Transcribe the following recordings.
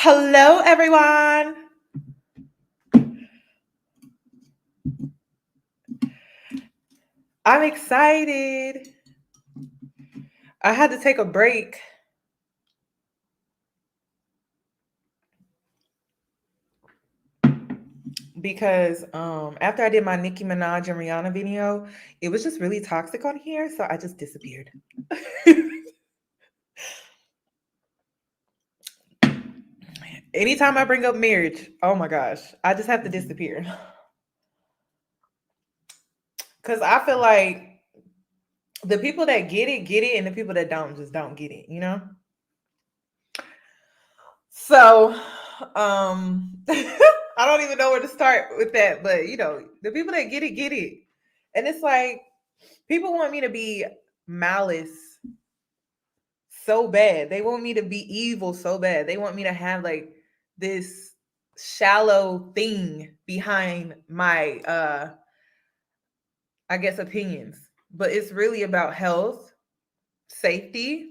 Hello, everyone. I'm excited. I had to take a break because after I did my Nicki Minaj and Rihanna video, it was just really toxic on here, so I just disappeared. Anytime I bring up marriage, oh my gosh, I just have to disappear. Cause I feel like the people that get it, and the people that don't just don't get it, you know? So I don't even know where to start with that, but the people that get it. And it's like people want me to be malice so bad. They want me to be evil so bad. They want me to have like this shallow thing behind my I guess opinions. But it's really about health, safety,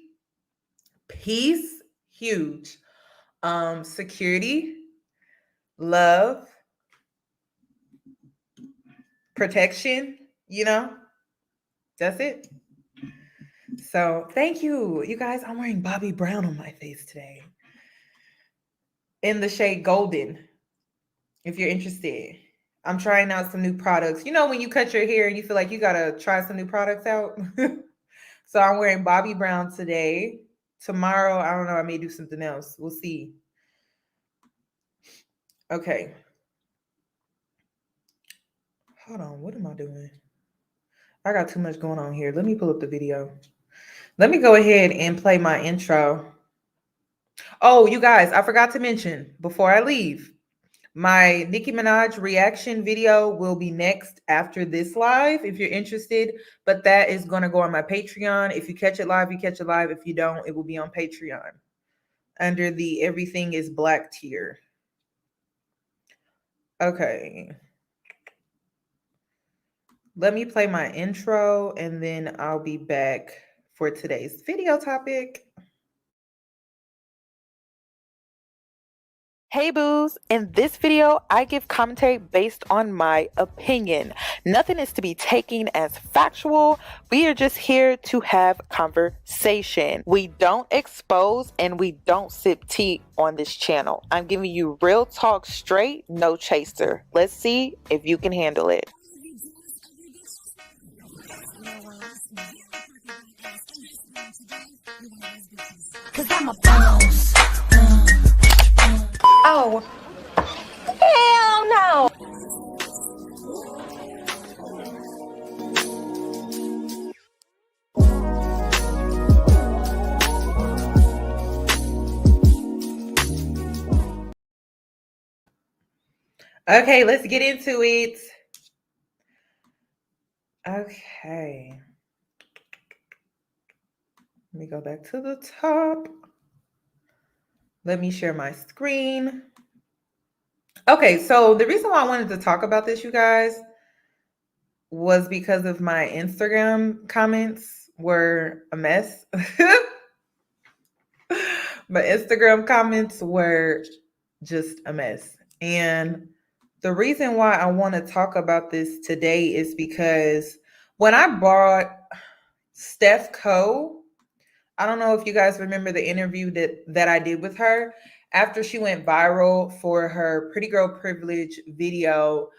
peace, huge. Security, love, protection, that's it. So thank you. You guys, I'm wearing Bobby Brown on my face today in the shade golden. If you're interested, I'm trying out some new products. You know, when you cut your hair and you feel like you got to try some new products out. So I'm wearing Bobby Brown today. Tomorrow, I don't know, I may do something else. We'll see. Okay. Hold on. What am I doing? I got too much going on here. Let me pull up the video. Let me go ahead and play my intro. Oh, you guys, I forgot to mention before I leave, my Nicki Minaj reaction video will be next after this live if you're interested, but that is going to go on my Patreon. If you catch it live, you catch it live. If you don't, it will be on Patreon under the Everything is Black tier. Okay. Let me play my intro and then I'll be back for today's video topic. Hey boos, in this video, I give commentary based on my opinion. Nothing is to be taken as factual. We are just here to have conversation. We don't expose and we don't sip tea on this channel. I'm giving you real talk straight, no chaser. Let's see if you can handle it. Cause I'm a boss. Oh, hell no. Okay, let's get into it. Okay. Let me go back to the top. Let me share my screen. Okay, so the reason why I wanted to talk about this, you guys, was because of my Instagram comments were a mess. My Instagram comments were just a mess. And the reason why I want to talk about this today is because when I bought Steph Co, I don't know if you guys remember the interview that I did with her after she went viral for her Pretty Girl Privilege video.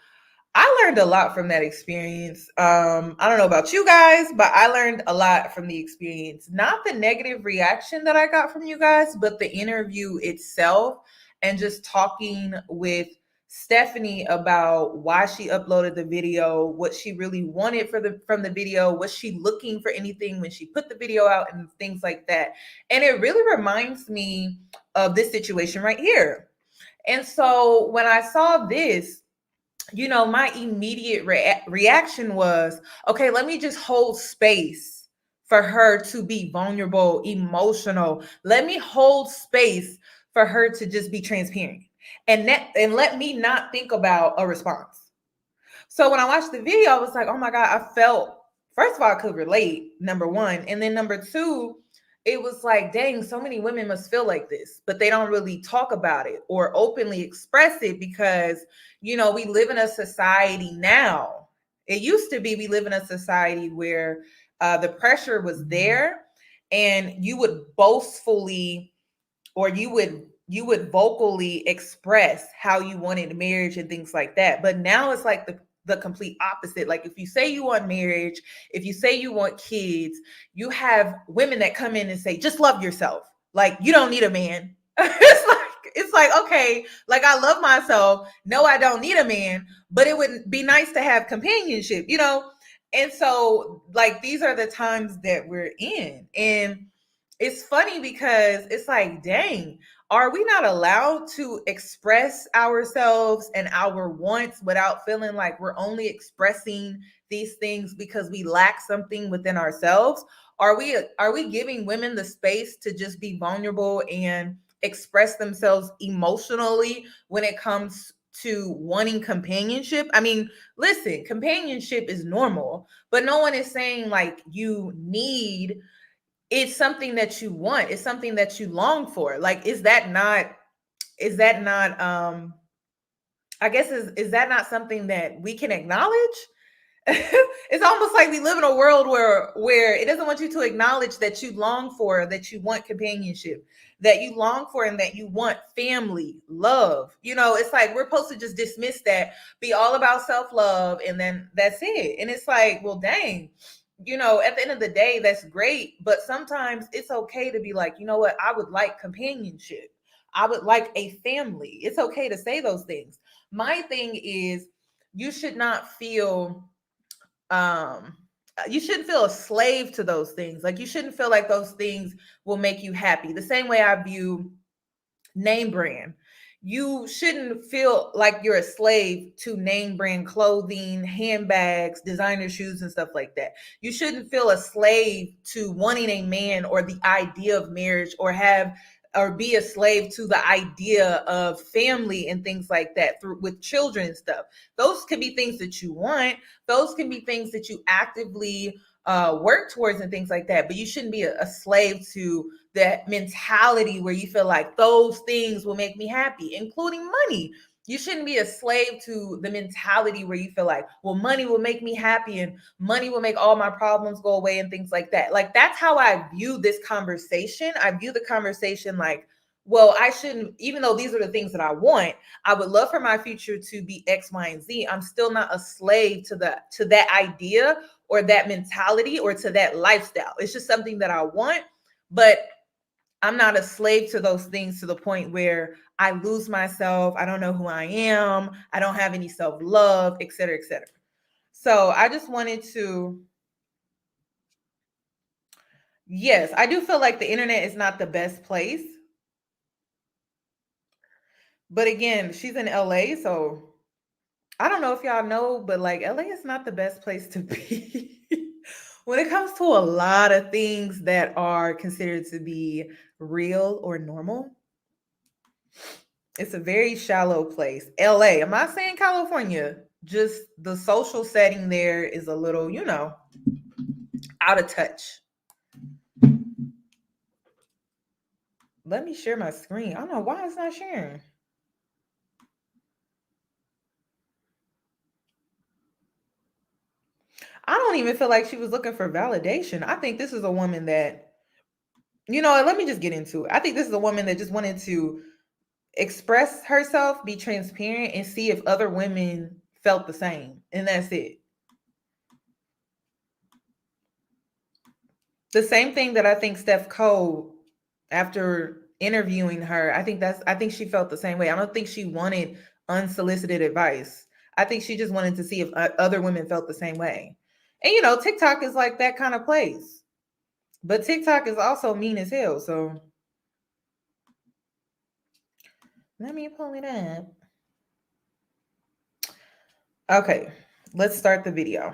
I learned a lot from that experience. I don't know about you guys, but I learned a lot from the experience. Not the negative reaction that I got from you guys, but the interview itself and just talking with Stephanie about why she uploaded the video, what she really wanted from the video, was she looking for anything when she put the video out and things like that. And it really reminds me of this situation right here. And so when I saw this, my immediate reaction was, okay, let me just hold space for her to be vulnerable, emotional. Let me hold space for her to just be transparent and let me not think about a response. So when I watched the video, I was like, oh my God, I felt, first of all, I could relate, number one. And then number two, it was like, dang, so many women must feel like this, but they don't really talk about it or openly express it because, we live in a society now. It used to be we live in a society where the pressure was there, and you would boastfully, or you would vocally express how you wanted marriage and things like that. But now it's like the complete opposite. Like, if you say you want marriage, if you say you want kids, you have women that come in and say, just love yourself. Like, you don't need a man. It's like, okay, like, I love myself. No, I don't need a man, but it would be nice to have companionship. And so, like, these are the times that we're in. And it's funny because it's like, dang, are we not allowed to express ourselves and our wants without feeling like we're only expressing these things because we lack something within ourselves? Are we giving women the space to just be vulnerable and express themselves emotionally when it comes to wanting companionship? I mean, listen, companionship is normal, but no one is saying like you need, it's something that you want, it's something that you long for. Like, is that not I guess, is that not something that we can acknowledge? It's almost like we live in a world where it doesn't want you to acknowledge that you long for, that you want companionship, that you long for, and that you want family, love. It's like we're supposed to just dismiss that, be all about self-love, and then that's it. And it's like, well, dang, at the end of the day, that's great, but sometimes it's okay to be like, you know what, I would like companionship, I would like a family. It's okay to say those things. My thing is, you should not feel um you shouldn't feel a slave to those things. Like, you shouldn't feel like those things will make you happy. The same way I view name brand. You shouldn't feel like you're a slave to name brand clothing, handbags, designer shoes, and stuff like that. You shouldn't feel a slave to wanting a man or the idea of marriage, or be a slave to the idea of family and things like that, through with children and stuff. Those can be things that you want. Those can be things that you actively work towards and things like that. But you shouldn't be a slave to that mentality where you feel like those things will make me happy, including money. You shouldn't be a slave to the mentality where you feel like, well, money will make me happy and money will make all my problems go away and things like that. Like, that's how I view this conversation. I view the conversation like, well, I shouldn't, even though these are the things that I want, I would love for my future to be X, Y, and Z. I'm still not a slave to that idea or that mentality or to that lifestyle. It's just something that I want, but I'm not a slave to those things to the point where I lose myself. I don't know who I am. I don't have any self-love, et cetera, et cetera. So I just wanted to, yes, I do feel like the internet is not the best place. But again, she's in LA, so I don't know if y'all know, but like, LA is not the best place to be when it comes to a lot of things that are considered to be real or normal. It's a very shallow place. LA. I'm not saying California. Just the social setting there is a little, out of touch. Let me share my screen. I don't know why it's not sharing. I don't even feel like she was looking for validation. I think this is a woman that, let me just get into it. I think this is a woman that just wanted to express herself, be transparent, and see if other women felt the same. And that's it. The same thing that I think Steph Cole, after interviewing her, I think she felt the same way. I don't think she wanted unsolicited advice. I think she just wanted to see if other women felt the same way. And TikTok is like that kind of place. But TikTok is also mean as hell. So let me pull it up. Okay, let's start the video.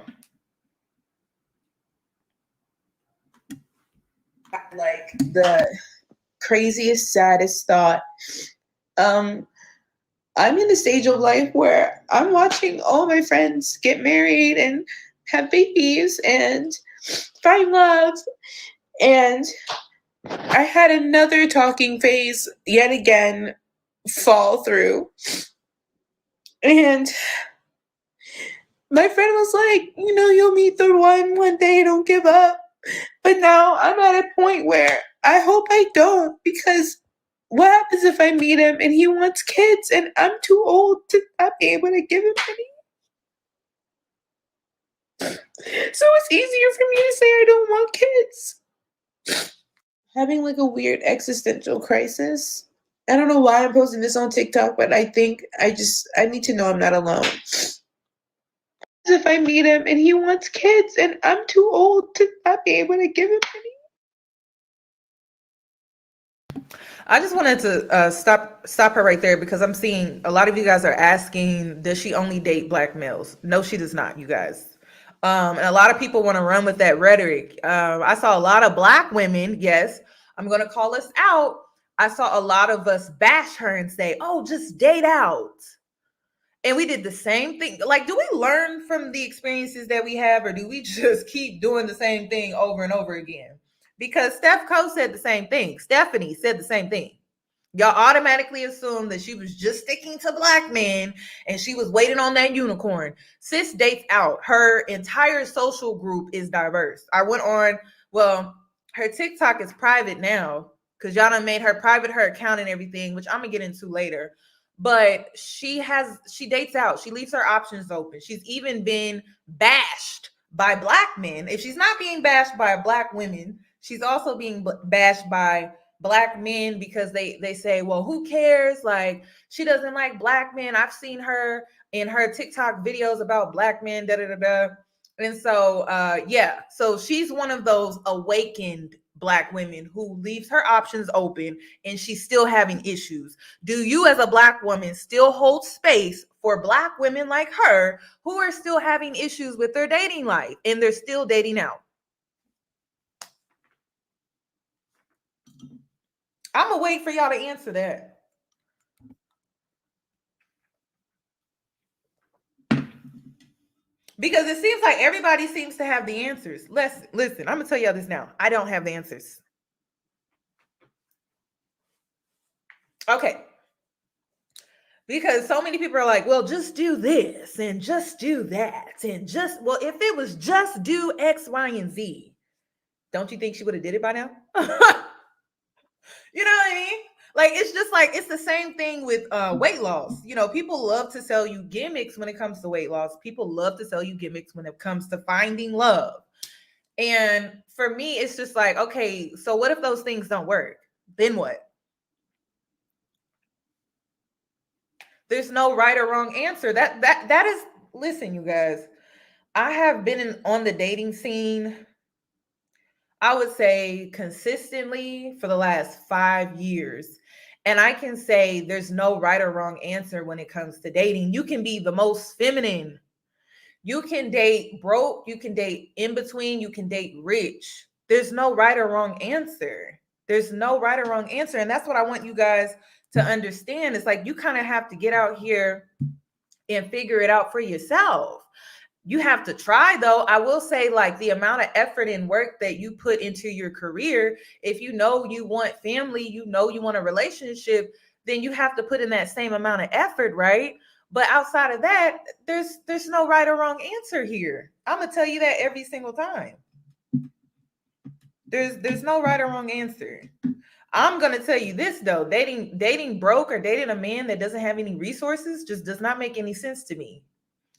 Like, the craziest, saddest thought. I'm in the stage of life where I'm watching all my friends get married and have babies and find love. And I had another talking phase yet again fall through. And my friend was like, you'll meet the one day, don't give up. But now I'm at a point where I hope I don't, because what happens if I meet him and he wants kids and I'm too old to not be able to give him any? So it's easier for me to say I don't want kids. Having like a weird existential crisis. I don't know why I'm posting this on TikTok, but I think I need to know I'm not alone. If I meet him and he wants kids and I'm too old to not be able to give him any. I just wanted to stop her right there, because I'm seeing a lot of you guys are asking, does she only date black males? No, she does not, you guys. And a lot of people want to run with that rhetoric. I saw a lot of black women. Yes, I'm going to call us out. I saw a lot of us bash her and say, "Oh, just date out." And we did the same thing. Like, do we learn from the experiences that we have, or do we just keep doing the same thing over and over again? Because Steph Coe said the same thing. Stephanie said the same thing. Y'all automatically assume that she was just sticking to black men and she was waiting on that unicorn. Sis dates out. Her entire social group is diverse. I went on, well, her TikTok is private now because y'all done made her private, her account and everything, which I'm gonna get into later. But she dates out. She leaves her options open. She's even been bashed by black men. If she's not being bashed by black women, she's also being bashed by black men, because they say, well, who cares? Like, she doesn't like black men. I've seen her in her TikTok videos about black men, da da da da. And so yeah, so she's one of those awakened black women who leaves her options open and she's still having issues. Do you, as a black woman, still hold space for black women like her who are still having issues with their dating life and they're still dating out? I'm gonna wait for y'all to answer that. Because it seems like everybody seems to have the answers. Listen, I'm gonna tell y'all this now. I don't have the answers. Okay. Because so many people are like, well, just do this and just do that. And just, well, if it was just do X, Y, and Z, don't you think she would have did it by now? You know what I mean? Like, it's just like, it's the same thing with weight loss. People love to sell you gimmicks when it comes to weight loss. People love to sell you gimmicks when it comes to finding love. And for me, it's just like, okay, so what if those things don't work? Then what? There's no right or wrong answer. That is, listen, you guys. I have been on the dating scene, I would say consistently for the last 5 years. And I can say there's no right or wrong answer when it comes to dating. You can be the most feminine. You can date broke, you can date in between, you can date rich. There's no right or wrong answer. There's no right or wrong answer. And that's what I want you guys to understand. It's like, you kind of have to get out here and figure it out for yourself. You have to try, though. I will say, like, the amount of effort and work that you put into your career, if you know you want family, you know you want a relationship, then you have to put in that same amount of effort, right? But outside of that, there's no right or wrong answer here. I'm gonna tell you that every single time. There's no right or wrong answer. I'm gonna tell you this though: dating broke or dating a man that doesn't have any resources just does not make any sense to me.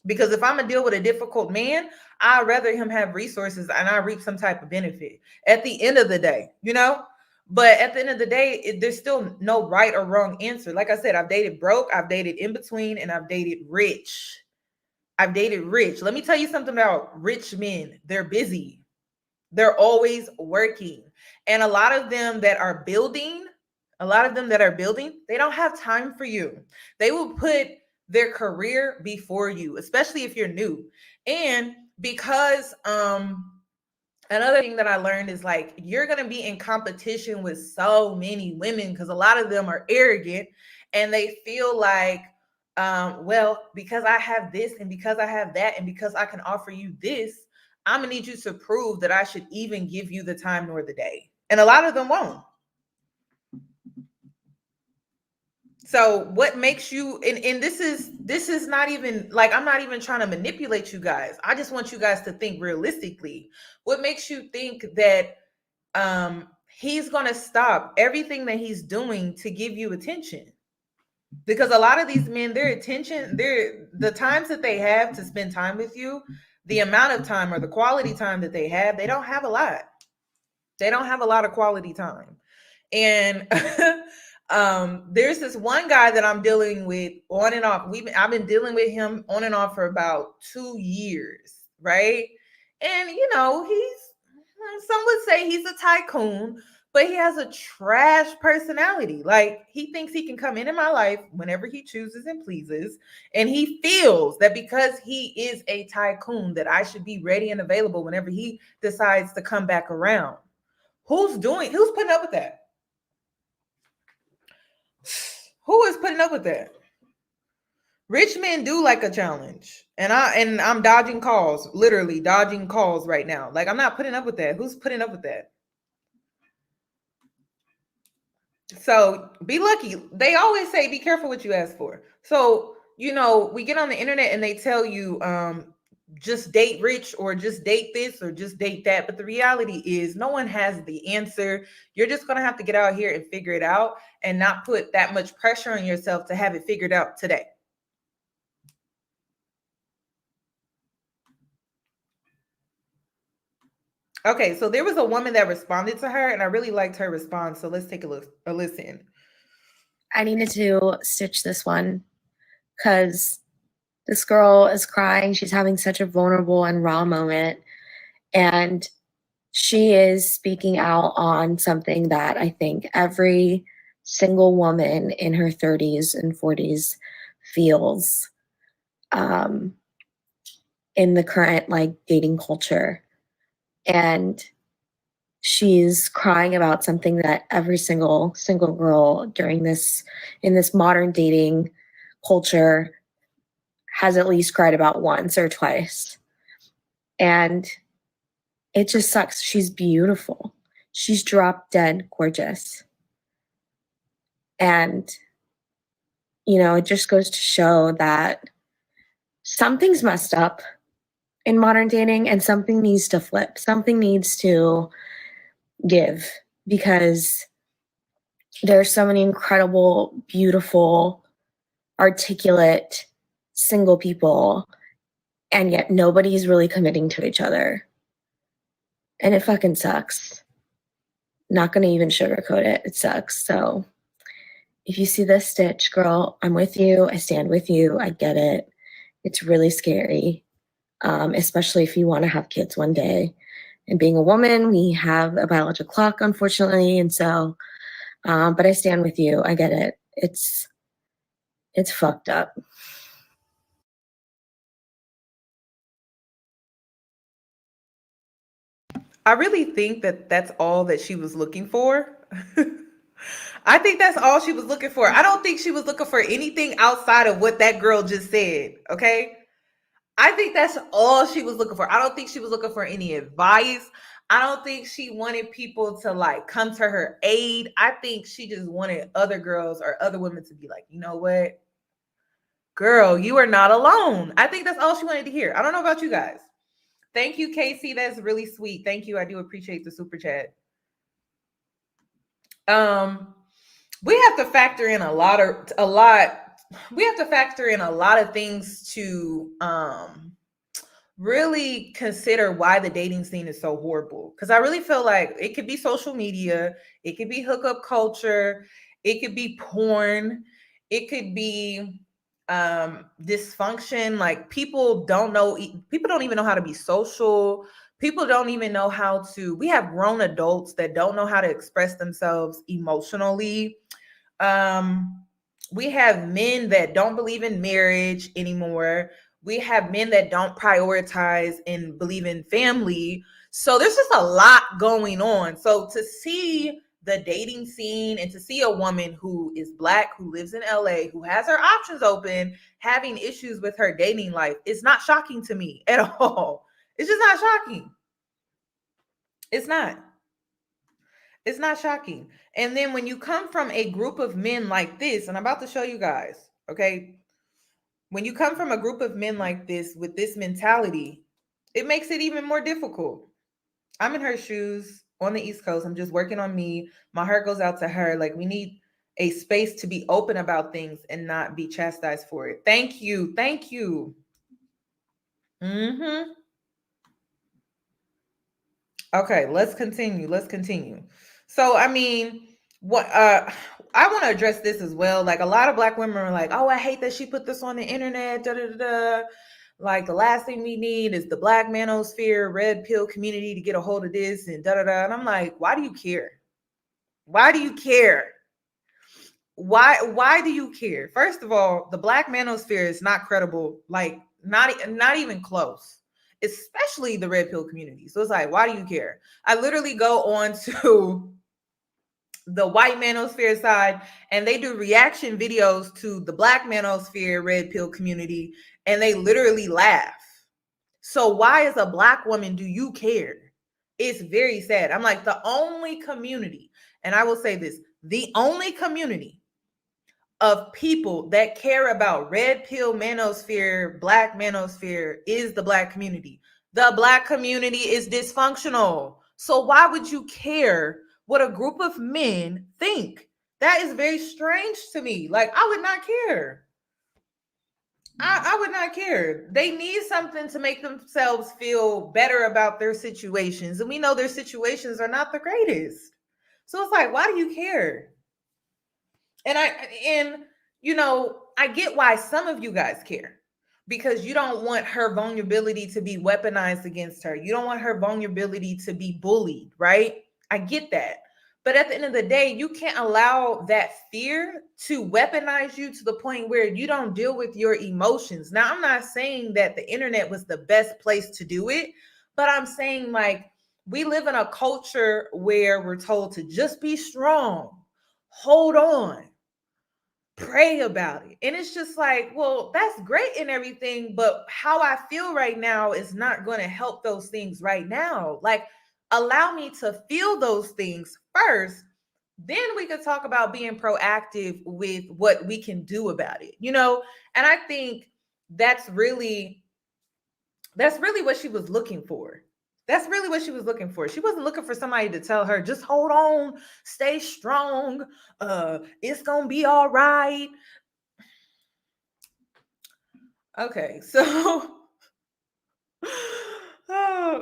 Because if I'm gonna deal with a difficult man, I'd rather him have resources and I reap some type of benefit at the end of the day, But at the end of the day, there's still no right or wrong answer. Like I said, I've dated broke, I've dated in between, and I've dated rich. I've dated rich. Let me tell you something about rich men. They're busy. They're always working. And a lot of them that are building, they don't have time for you. They will put their career before you, especially if you're new. And because another thing that I learned is, like, you're going to be in competition with so many women because a lot of them are arrogant and they feel like, well, because I have this and because I have that and because I can offer you this, I'm going to need you to prove that I should even give you the time nor the day. And a lot of them won't. So what makes you, and this is not even like, I'm not even trying to manipulate you guys. I just want you guys to think realistically. What makes you think that he's going to stop everything that he's doing to give you attention? Because a lot of these men, their attention, the times that they have to spend time with you, the amount of time or the quality time that they have, they don't have a lot. They don't have a lot of quality time. And there's this one guy that I'm dealing with on and off. I've been dealing with him on and off for about 2 years, right? And some would say he's a tycoon, but he has a trash personality. Like, he thinks he can come into my life whenever he chooses and pleases, and he feels that because he is a tycoon that I should be ready and available whenever he decides to come back around. Who's putting up with that? Who is putting up with that? Rich men do like a challenge. And I'm dodging calls, literally dodging calls right now. Like, I'm not putting up with that. Who's putting up with that? So be lucky. They always say be careful what you ask for. So, we get on the internet and they tell you just date rich, or just date this, or just date that. But the reality is no one has the answer. You're just going to have to get out here and figure it out, and not put that much pressure on yourself to have it figured out today. Okay, so there was a woman that responded to her, and I really liked her response. So let's take a listen. I needed to stitch this one because this girl is crying. She's having such a vulnerable and raw moment. And she is speaking out on something that I think every single woman in her 30s and 40s feels in the current dating culture. And she's crying about something that every single girl in this modern dating culture has at least cried about once or twice. And it just sucks. She's beautiful. She's drop dead gorgeous. And, it just goes to show that something's messed up in modern dating, and something needs to flip. Something needs to give, because there's so many incredible, beautiful, articulate, single people, and yet nobody's really committing to each other. And it fucking sucks. Not gonna even sugarcoat it. It sucks. So if you see this stitch, girl, I'm with you. I stand with you. I get it. It's really scary, especially if you want to have kids one day. And being a woman, we have a biological clock, unfortunately. And so, but I stand with you. I get it. It's fucked up. I really think that that's all that she was looking for. I think that's all she was looking for. I don't think she was looking for anything outside of what that girl just said. Okay. I think that's all she was looking for. I don't think she was looking for any advice. I don't think she wanted people to come to her aid. I think she just wanted other girls or other women to be like, you know what? Girl, you are not alone. I think that's all she wanted to hear. I don't know about you guys. Thank you, Casey. That's really sweet. Thank you. I do appreciate the super chat. We have to factor in a lot. We have to factor in a lot of things to really consider why the dating scene is so horrible. Because I really feel like it could be social media, it could be hookup culture, it could be porn, it could be dysfunction. Like, people don't even know how to be social. People don't even know how to, we have grown adults that don't know how to express themselves emotionally. We have men that don't believe in marriage anymore. We have men that don't prioritize and believe in family. So there's just a lot going on. So to see the dating scene and to see a woman who is Black, who lives in LA, who has her options open, having issues with her dating life, it's not shocking to me at all. It's just not shocking. It's not. It's not shocking. And then when you come from a group of men like this, and I'm about to show you guys, okay? When you come from a group of men like this with this mentality, it makes it even more difficult. I'm in her shoes on the East Coast. I'm just working on me. My heart goes out to her. Like, we need a space to be open about things and not be chastised for it. Thank you. Thank you. Mm-hmm. Okay, let's continue. Let's continue. So, I mean, what I want to address this as well. Like, a lot of black women are like, "Oh, I hate that she put this on the internet." Da da da. Da. Like, the last thing we need is the black manosphere, red pill community to get a hold of this and da da da. And I'm like, why do you care? Why do you care? Why do you care? First of all, the black manosphere is not credible. Like, not even close. Especially the red pill community. So it's like, why do you care? I literally go on to the white manosphere side and they do reaction videos to the black manosphere red pill community and they literally laugh. So why, as a black woman, do you care? It's very sad. I'm like, the only community, and I will say this, the only community of people that care about red pill manosphere, black manosphere is the black community. The black community is dysfunctional. So why would you care what a group of men think? That is very strange to me. Like, I would not care. I would not care. They need something to make themselves feel better about their situations. And we know their situations are not the greatest. So it's like, why do you care? And you know, I get why some of you guys care, because you don't want her vulnerability to be weaponized against her. You don't want her vulnerability to be bullied, right? I get that. But at the end of the day, you can't allow that fear to weaponize you to the point where you don't deal with your emotions. Now, I'm not saying that the internet was the best place to do it, but I'm saying, like, we live in a culture where we're told to just be strong, hold on, pray about it. And it's just like, well, that's great and everything, but how I feel right now is not going to help those things right now. Like, allow me to feel those things first. Then we could talk about being proactive with what we can do about it, you know? And I think that's really what she was looking for. That's really what she was looking for. She wasn't looking for somebody to tell her, just hold on, stay strong. It's gonna be all right. Okay, so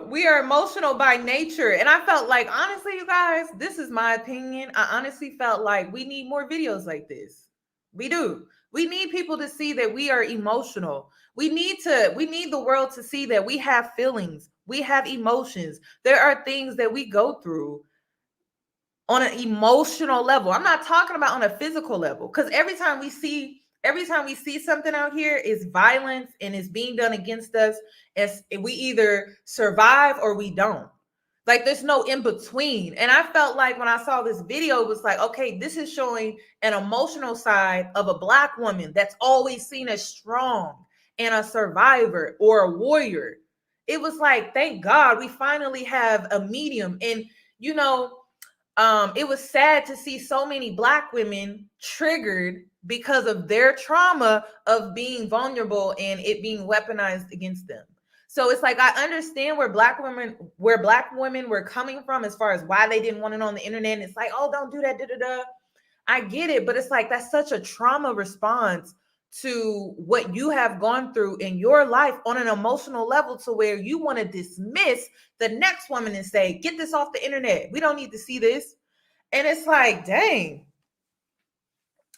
we are emotional by nature. And I felt like, honestly, you guys, this is my opinion. I honestly felt like we need more videos like this. We do. We need people to see that we are emotional. We need the world to see that we have feelings. We have emotions. There are things that we go through on an emotional level. I'm not talking about on a physical level, because every time we see something out here is violence and it's being done against us, as we either survive or we don't. Like, there's no in between. And I felt like when I saw this video, it was like, okay, this is showing an emotional side of a black woman that's always seen as strong and a survivor or a warrior. It was like, thank God we finally have a medium. And you know, it was sad to see so many black women triggered because of their trauma of being vulnerable and it being weaponized against them. So it's like, I understand where black women were coming from as far as why they didn't want it on the internet. And it's like, oh, don't do that, da da da. I get it, but it's like, that's such a trauma response to what you have gone through in your life on an emotional level, to where you want to dismiss the next woman and say, get this off the internet. We don't need to see this. And it's like, dang.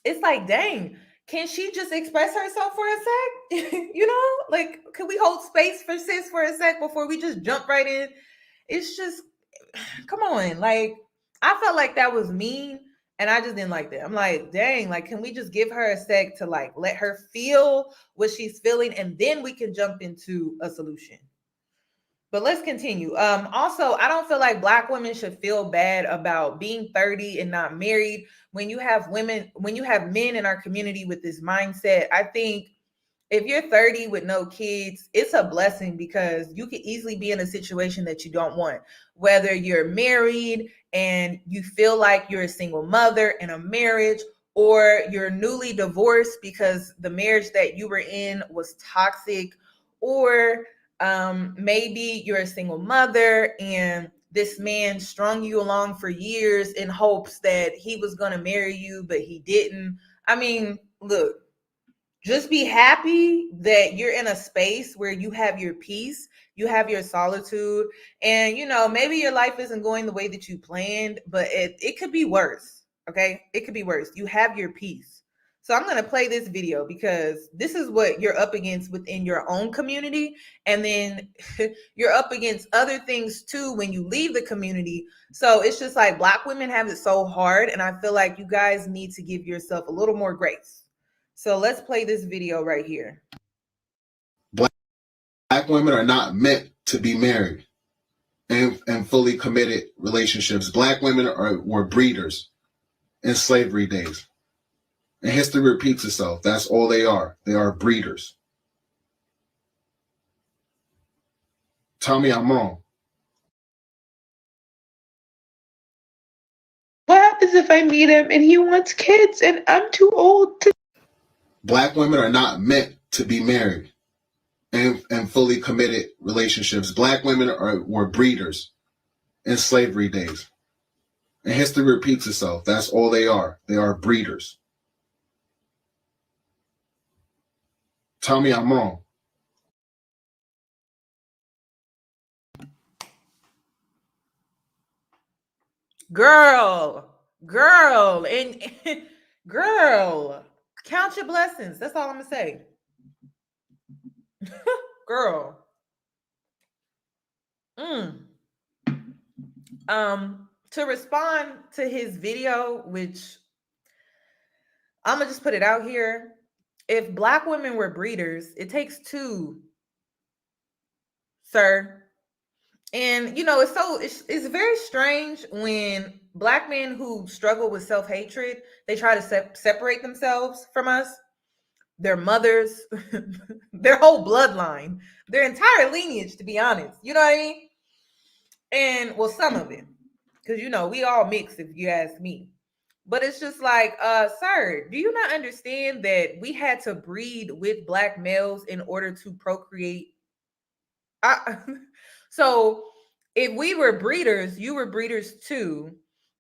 It's like, dang. Can she just express herself for a sec? You know, like, can we hold space for sis for a sec before we just jump right in? It's just, come on. Like, I felt like that was mean. And I just didn't like that. I'm like, dang, like, can we just give her a sec to, like, let her feel what she's feeling, and then we can jump into a solution. But let's continue. Also, I don't feel like black women should feel bad about being 30 and not married. When you have men in our community with this mindset, I think if you're 30 with no kids, it's a blessing because you could easily be in a situation that you don't want. Whether you're married and you feel like you're a single mother in a marriage, or you're newly divorced because the marriage that you were in was toxic, or maybe you're a single mother and this man strung you along for years in hopes that he was going to marry you, but he didn't. I mean, look, just be happy that you're in a space where you have your peace, you have your solitude, and maybe your life isn't going the way that you planned, but it could be worse. Okay, it could be worse. You have your peace. So I'm going to play this video because this is what you're up against within your own community, and then you're up against other things too when you leave the community. So it's just like Black women have it so hard, and I feel like you guys need to give yourself a little more grace. So let's play this video right here. Black women are not meant to be married and fully committed relationships. Black women were breeders in slavery days. And history repeats itself. That's all they are. They are breeders. Tell me I'm wrong. What happens if I meet him and he wants kids and I'm too old to? Black women are not meant to be married and fully committed relationships. Black women were breeders in slavery days. And history repeats itself. That's all they are. They are breeders. Tell me I'm wrong. Girl, and girl, count your blessings. That's all I'm gonna say. Girl. To respond to his video, which I'm gonna just put it out here. If Black women were breeders, it takes two, sir. And it's very strange when Black men who struggle with self-hatred, they try to separate themselves from us, their mothers, their whole bloodline, their entire lineage, to be honest. You know what I mean? And well, some of it, because we all mix, if you ask me. But it's just like, sir, do you not understand that we had to breed with Black males in order to procreate? So if we were breeders, you were breeders too.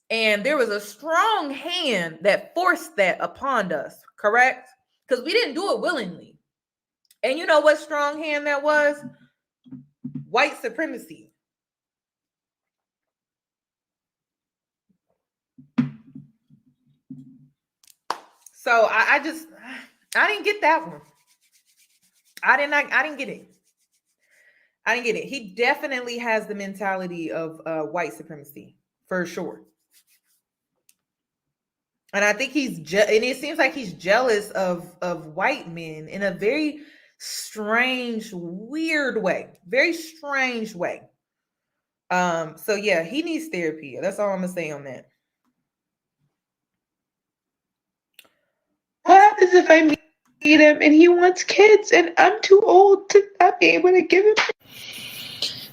And there was a strong hand that forced that upon us, correct? Because we didn't do it willingly. And you know what strong hand that was? White supremacy. So I didn't get that one. I didn't get it. I didn't get it. He definitely has the mentality of white supremacy, for sure. And I think and it seems like he's jealous of white men in a very strange, weird way. Very strange way. So yeah, he needs therapy. That's all I'm gonna say on that. What happens if I meet him and he wants kids and I'm too old to not be able to give him?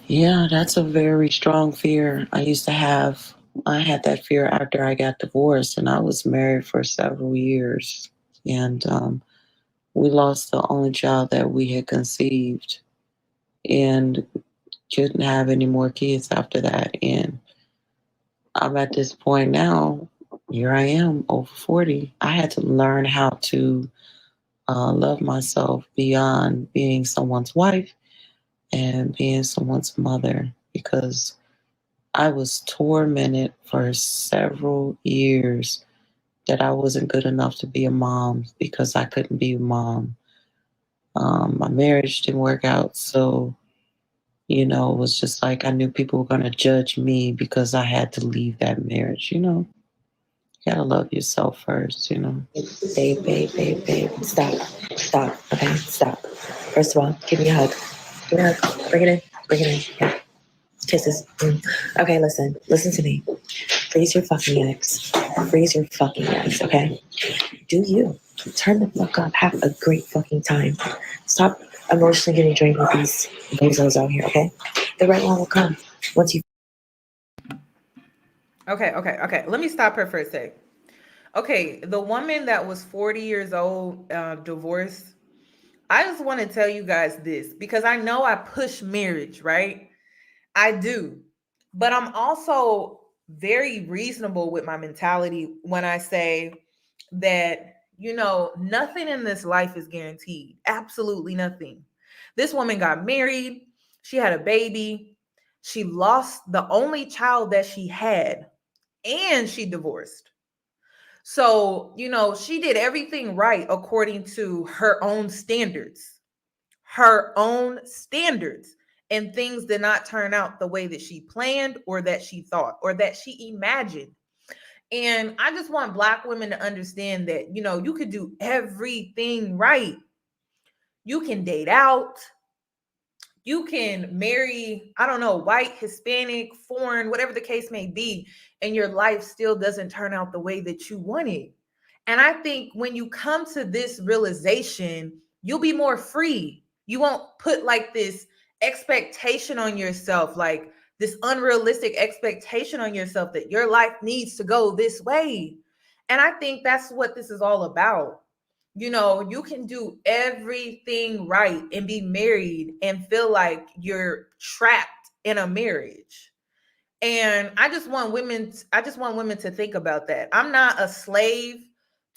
Yeah, that's a very strong fear. I had that fear after I got divorced, and I was married for several years. And we lost the only child that we had conceived and couldn't have any more kids after that. And I'm at this point now, here I am, over 40. I had to learn how to love myself beyond being someone's wife and being someone's mother, because I was tormented for several years that I wasn't good enough to be a mom because I couldn't be a mom. My marriage didn't work out, so it was just like I knew people were going to judge me because I had to leave that marriage. You gotta love yourself first. Babe, stop, okay, stop. First of all, give me a hug. Give me a hug. Bring it in. Yeah. Kisses. Okay, listen to me. Freeze your fucking eggs, okay? do you. Turn the fuck up. Have a great fucking time. Stop emotionally getting drained with these bozos out here, okay? The right one will come once you. Okay. Let me stop her for a sec. Okay, the woman that was 40 years old, divorced, I just want to tell you guys this because I know I push marriage, right? I do. But I'm also very reasonable with my mentality when I say that, nothing in this life is guaranteed. Absolutely nothing. This woman got married, she had a baby, she lost the only child that she had, and she divorced. So, she did everything right according to her own standards, and things did not turn out the way that she planned or that she thought or that she imagined. And I just want Black women to understand that, you could do everything right. You can date out. You can marry, I don't know, white, Hispanic, foreign, whatever the case may be, and your life still doesn't turn out the way that you wanted. And I think when you come to this realization, you'll be more free. You won't put like this expectation on yourself, like this unrealistic expectation on yourself that your life needs to go this way. And I think that's what this is all about. You can do everything right and be married and feel like you're trapped in a marriage. And I just want women to think about that. I'm not a slave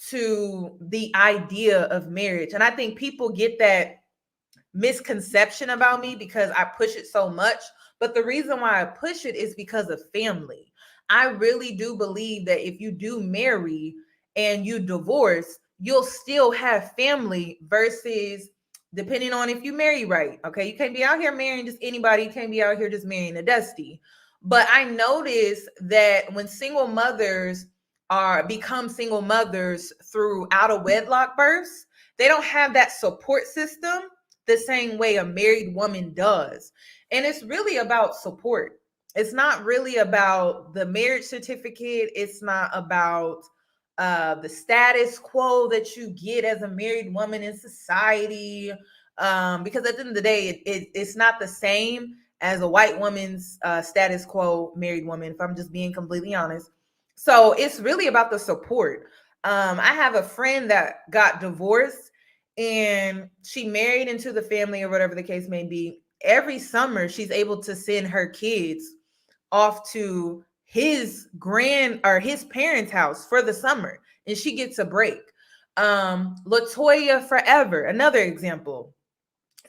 to the idea of marriage. And I think people get that misconception about me because I push it so much. But the reason why I push it is because of family. I really do believe that if you do marry and you divorce, you'll still have family versus depending on if you marry right. Okay. You can't be out here marrying just anybody. You can't be out here just marrying a dusty. But I noticed that when single mothers become single mothers through out of wedlock births, they don't have that support system the same way a married woman does. And it's really about support. It's not really about the marriage certificate. It's not about the status quo that you get as a married woman in society. Because at the end of the day, it's not the same as a white woman's status quo married woman, if I'm just being completely honest. So it's really about the support. I have a friend that got divorced and she married into the family or whatever the case may be. Every summer, she's able to send her kids off to his parents' house for the summer, and she gets a break. Latoya Forever, another example,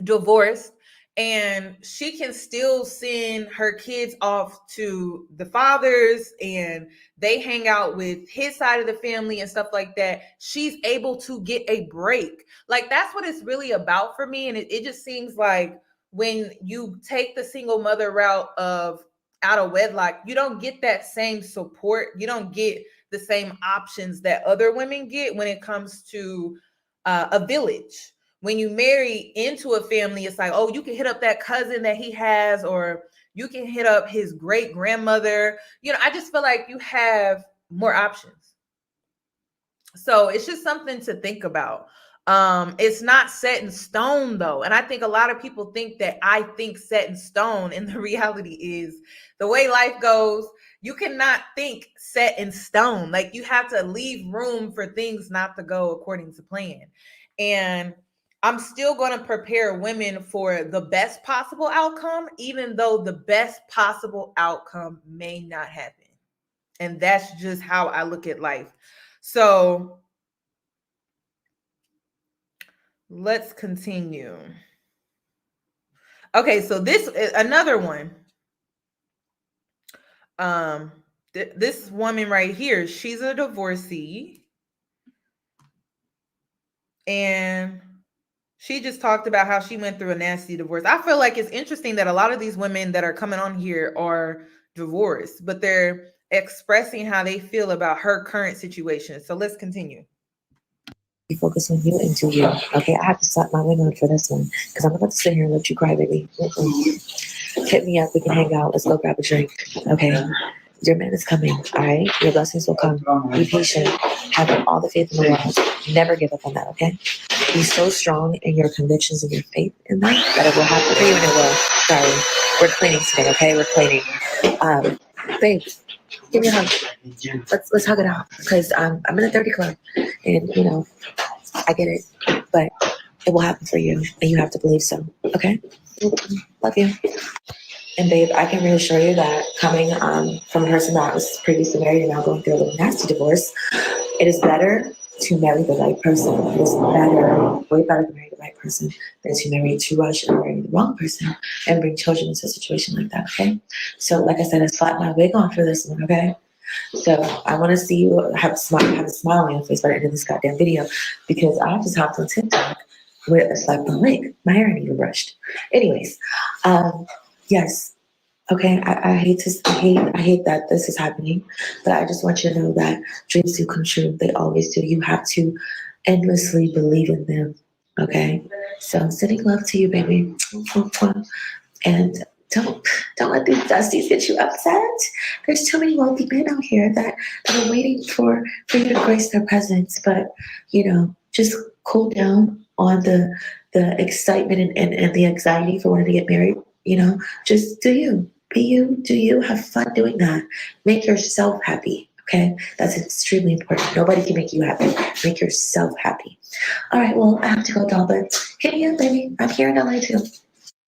divorced, and she can still send her kids off to the fathers and they hang out with his side of the family and stuff like that. She's able to get a break. Like, that's what it's really about for me. And it just seems like when you take the single mother route of out of wedlock, you don't get that same support. You don't get the same options that other women get when it comes to a village. When you marry into a family, it's like, oh, you can hit up that cousin that he has, or you can hit up his great grandmother. I just feel like you have more options. So it's just something to think about. It's not set in stone though. And I think a lot of people think that I think set in stone. And the reality is the way life goes, you cannot think set in stone. Like, you have to leave room for things not to go according to plan. And I'm still going to prepare women for the best possible outcome, even though the best possible outcome may not happen. And that's just how I look at life. So let's continue. Okay, so this is another one. This woman right here, she's a divorcee. And she just talked about how she went through a nasty divorce. I feel like it's interesting that a lot of these women that are coming on here are divorced, but they're expressing how they feel about her current situation. So let's continue. You focus on you and do you. Okay, I have to slap my wing on for this one because I'm about to sit here and let you cry, baby. Hit me up. We can hang out. Let's go grab a drink. Okay. Your man is coming, all right? Your blessings will come. Be patient. Have all the faith in the world. Never give up on that, okay? Be so strong in your convictions and your faith in that it will happen for you, and it will. Sorry. We're cleaning today, okay? We're cleaning. Babe, give me a hug. Let's hug it out. Because I'm in the 30 club. And, you know, I get it. But it will happen for you. And you have to believe so, okay? Love you. And babe, I can reassure you that coming from a person that was previously married and now going through a little nasty divorce, it is better to marry the right person. It is better, way better to marry the right person than to rush and marry the wrong person and bring children into a situation like that, okay? So like I said, I slapped my wig on for this one, okay? So I want to see you have a smile on your face by the end of this goddamn video, because I just hopped on TikTok with a slap on wig. My hair ain't even brushed. Anyways, yes. Okay, I hate that this is happening, but I just want you to know that dreams do come true. They always do. You have to endlessly believe in them. Okay, so I'm sending love to you, baby, and don't let these dusties get you upset. There's too many wealthy men out here that are waiting for you to grace their presence, but you know, just cool down on the excitement and the anxiety for wanting to get married. You know, just do you. Be you, do you, have fun doing that. Make yourself happy, okay? That's extremely important. Nobody can make you happy. Make yourself happy. All right, well, I have to go, doll, but hit me up, baby. I'm here in LA too.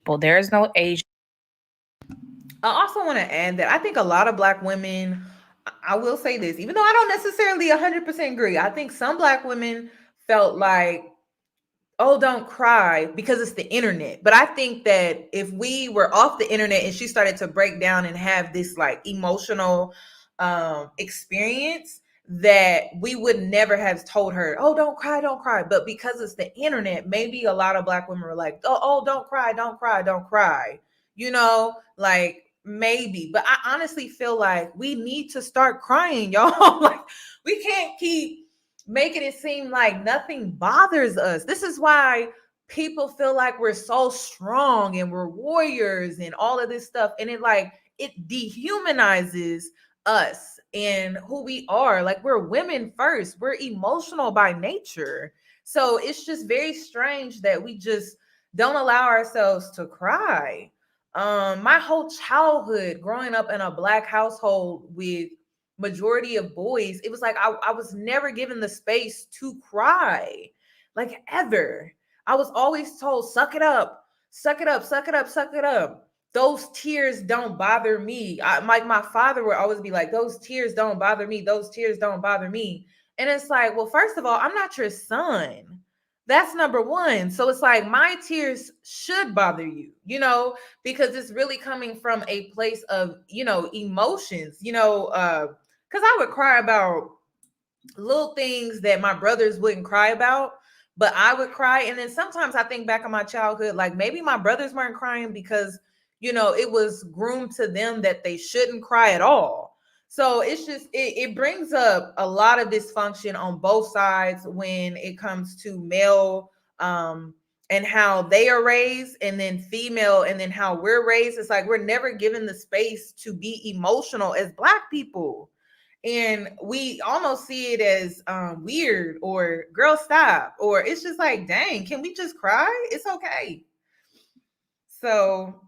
Well, there is no age. I also want to add that I think a lot of Black women, I will say this, even though I don't necessarily 100% agree, I think some Black women felt like, oh, don't cry because it's the internet. But I think that if we were off the internet and she started to break down and have this like emotional experience, that we would never have told her, oh, don't cry, don't cry. But because it's the internet, maybe a lot of Black women were like, oh, don't cry, don't cry, don't cry. You know, like maybe. But I honestly feel like we need to start crying, y'all. Like we can't keep making it seem like nothing bothers us. This is why people feel like we're so strong and we're warriors and all of this stuff. And it dehumanizes us and who we are. Like we're women first. We're emotional by nature. So it's just very strange that we just don't allow ourselves to cry. My whole childhood growing up in a Black household with majority of boys, it was like I was never given the space to cry, like ever. I was always told, suck it up, suck it up, suck it up, suck it up. Those tears don't bother me. My father would always be like, those tears don't bother me. Those tears don't bother me. And it's like, well, first of all, I'm not your son. That's number one. So it's like my tears should bother you, you know, because it's really coming from a place of, you know, emotions, you know, because I would cry about little things that my brothers wouldn't cry about, but I would cry. And then sometimes I think back on my childhood, like maybe my brothers weren't crying because, you know, it was groomed to them that they shouldn't cry at all. So it's just, it brings up a lot of dysfunction on both sides when it comes to male and how they are raised, and then female, and then how we're raised. It's like we're never given the space to be emotional as Black people. And we almost see it as weird or girl stop, or it's just like, dang, can we just cry? It's okay. So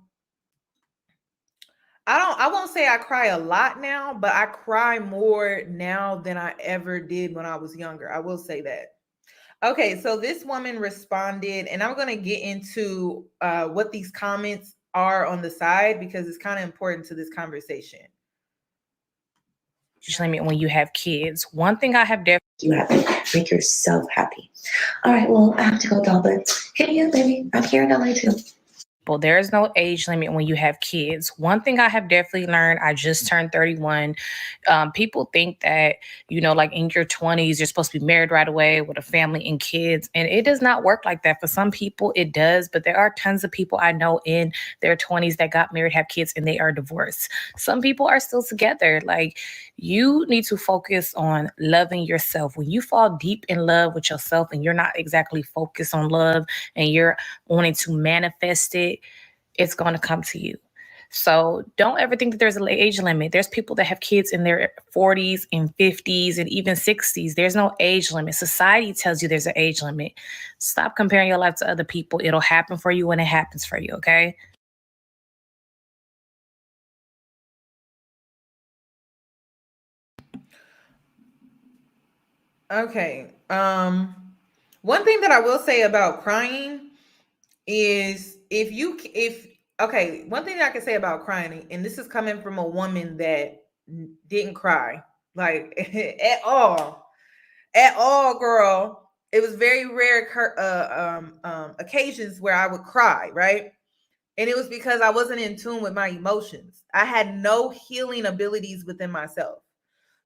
I won't say I cry a lot now, but I cry more now than I ever did when I was younger. I will say that. Okay, so this woman responded, and I'm going to get into what these comments are on the side because it's kind of important to this conversation. Limit when you have kids. One thing I have definitely You happy. Make yourself happy. All right, well, I have to go, doll, but hit me up, baby. I'm here in LA too. Well, there is no age limit when you have kids. One thing I have definitely learned, I just turned 31. People think that, you know, like in your 20s, you're supposed to be married right away with a family and kids. And it does not work like that. For some people, it does. But there are tons of people I know in their 20s that got married, have kids, and they are divorced. Some people are still together. Like, you need to focus on loving yourself. When you fall deep in love with yourself and you're not exactly focused on love and you're wanting to manifest it, it's going to come to you. So don't ever think that there's an age limit. There's people that have kids in their 40s and 50s and even 60s. There's no age limit. Society tells you there's an age limit. Stop comparing your life to other people. It'll happen for you when it happens for you, okay? Okay. One thing that I will say about crying is one thing that I can say about crying, and this is coming from a woman that didn't cry like at all, girl. It was very rare occasions where I would cry, right? And it was because I wasn't in tune with my emotions. I had no healing abilities within myself.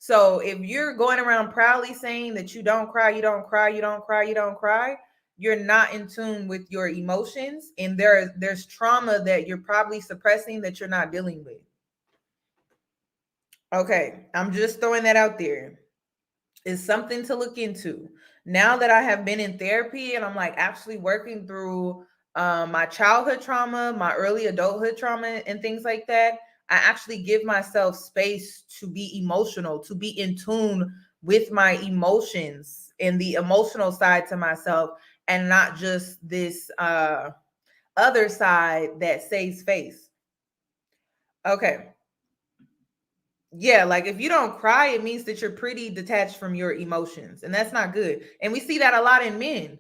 So if you're going around proudly saying that you don't cry, you don't cry, you don't cry, you don't cry, you're not in tune with your emotions, and there's trauma that you're probably suppressing that you're not dealing with. Okay, I'm just throwing that out there. It's something to look into. Now that I have been in therapy and I'm like actually working through my childhood trauma, my early adulthood trauma, and things like that, I actually give myself space to be emotional, to be in tune with my emotions and the emotional side to myself, and not just this other side that saves face. Okay. Yeah, like if you don't cry, it means that you're pretty detached from your emotions, and that's not good. And we see that a lot in men.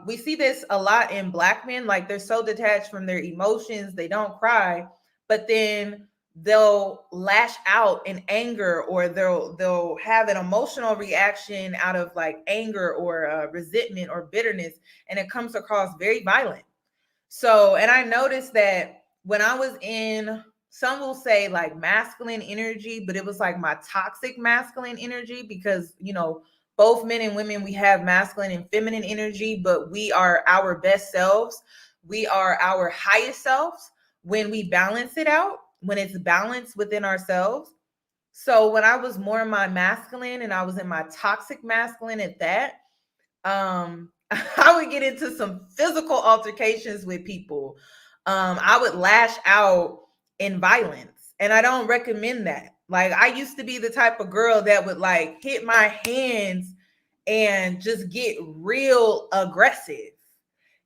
We see this a lot in Black men, like they're so detached from their emotions, they don't cry, but then they'll lash out in anger, or they'll have an emotional reaction out of like anger or resentment or bitterness, and it comes across very violent. So, and I noticed that when I was in, some will say like masculine energy, but it was like my toxic masculine energy, because, both men and women, we have masculine and feminine energy, but we are our best selves. We are our highest selves when we balance it out, when it's balanced within ourselves. So when I was more in my masculine and I was in my toxic masculine at that, I would get into some physical altercations with people. I would lash out in violence, and I don't recommend that. Like, I used to be the type of girl that would like hit my hands and just get real aggressive,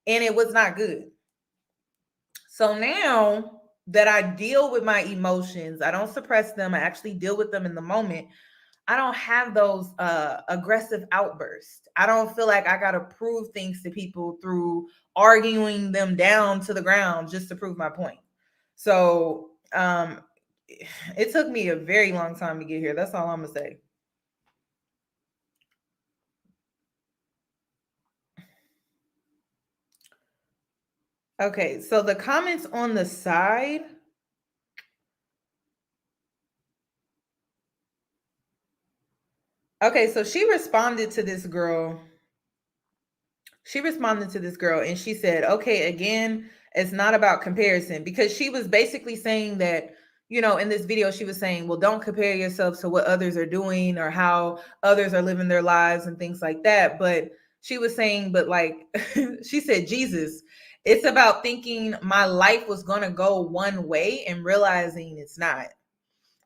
and it was not good. So now that I deal with my emotions, I don't suppress them, I actually deal with them in the moment. I don't have those aggressive outbursts. I don't feel like I got to prove things to people through arguing them down to the ground just to prove my point. So it took me a very long time to get here. That's all I'm going to say. Okay, so the comments on the side. Okay, so she responded to this girl. And she said, okay, again, it's not about comparison, because she was basically saying that, in this video, she was saying, well, don't compare yourself to what others are doing or how others are living their lives and things like that. But she was saying, but like, she said, Jesus, it's about thinking my life was going to go one way and realizing it's not.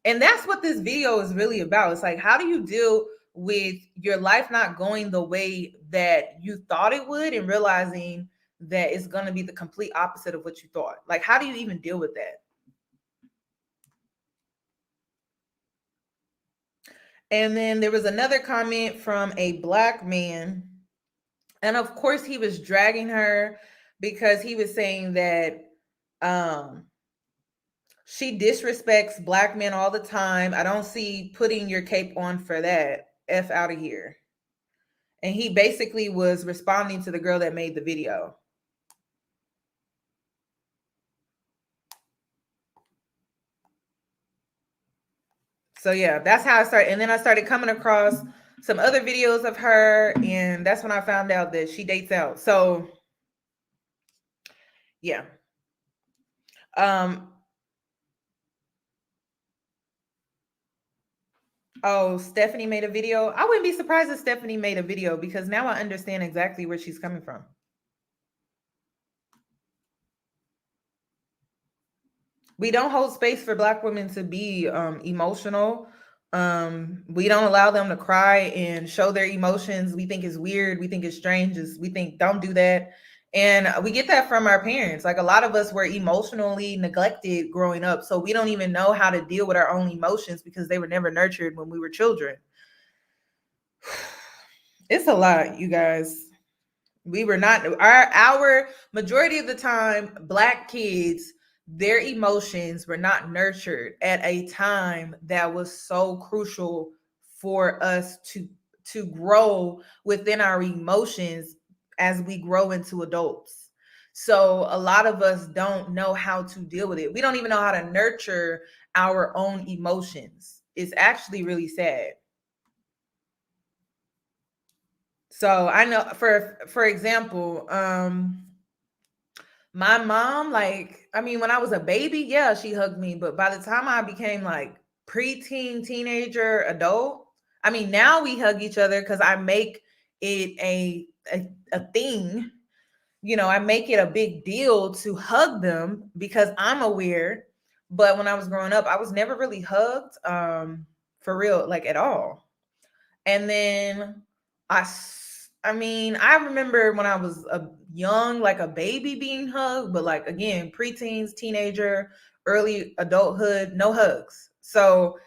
And that's what this video is really about. It's like, how do you deal with your life not going the way that you thought it would, and realizing that it's going to be the complete opposite of what you thought? Like, how do you even deal with that? And then there was another comment from a Black man. And of course, he was dragging her because he was saying that she disrespects Black men all the time. I don't see putting your cape on for that. F out of here. And he basically was responding to the girl that made the video. So yeah, that's how I started. And then I started coming across some other videos of her, and that's when I found out that she dates out. So yeah. Oh, Stephanie made a video. I wouldn't be surprised if Stephanie made a video, because now I understand exactly where she's coming from. We don't hold space for Black women to be emotional. We don't allow them to cry and show their emotions. We think it's weird. We think it's strange. We think don't do that. And we get that from our parents. Like a lot of us were emotionally neglected growing up. So we don't even know how to deal with our own emotions because they were never nurtured when we were children. It's a lot, you guys. We were not, our majority of the time, Black kids, their emotions were not nurtured at a time that was so crucial for us to grow within our emotions as we grow into adults. So a lot of us don't know how to deal with it. We don't even know how to nurture our own emotions. It's actually really sad. So I know, for example, my mom, like, I mean, when I was a baby, yeah, she hugged me. But by the time I became like preteen, teenager, adult, I mean, now we hug each other because I make it a thing. You know, I make it a big deal to hug them because I'm aware. But when I was growing up, I was never really hugged for real, like at all. And then I mean, I remember when I was a young, like a baby being hugged, but like again, preteens, teenager, early adulthood, no hugs. So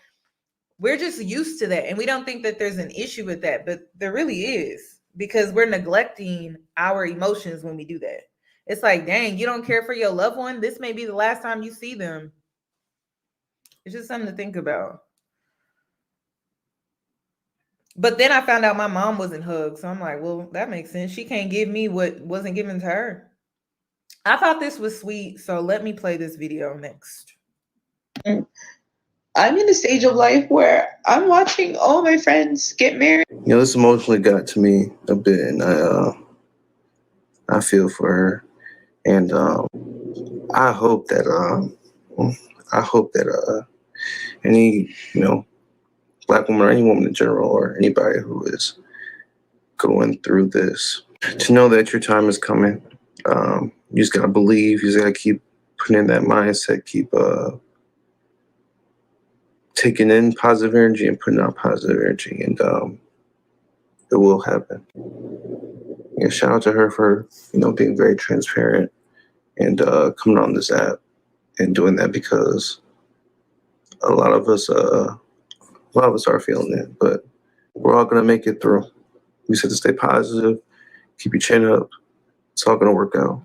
we're just used to that. And we don't think that there's an issue with that, but there really is because we're neglecting our emotions when we do that. It's like, dang, you don't care for your loved one. This may be the last time you see them. It's just something to think about. But then I found out my mom wasn't hugged. So I'm like, well, that makes sense. She can't give me what wasn't given to her. I thought this was sweet. So let me play this video next. I'm in the stage of life where I'm watching all my friends get married. You know, this emotionally got to me a bit, and I feel for her, and I hope that any Black woman or any woman in general or anybody who is going through this to know that your time is coming. You just gotta believe. You just gotta keep putting in that mindset. Keep taking in positive energy and putting out positive energy, and it will happen. Yeah, shout out to her for being very transparent and coming on this app and doing that, because a lot of us are feeling it, but we're all gonna make it through. We said to stay positive, keep your chin up. It's all gonna work out.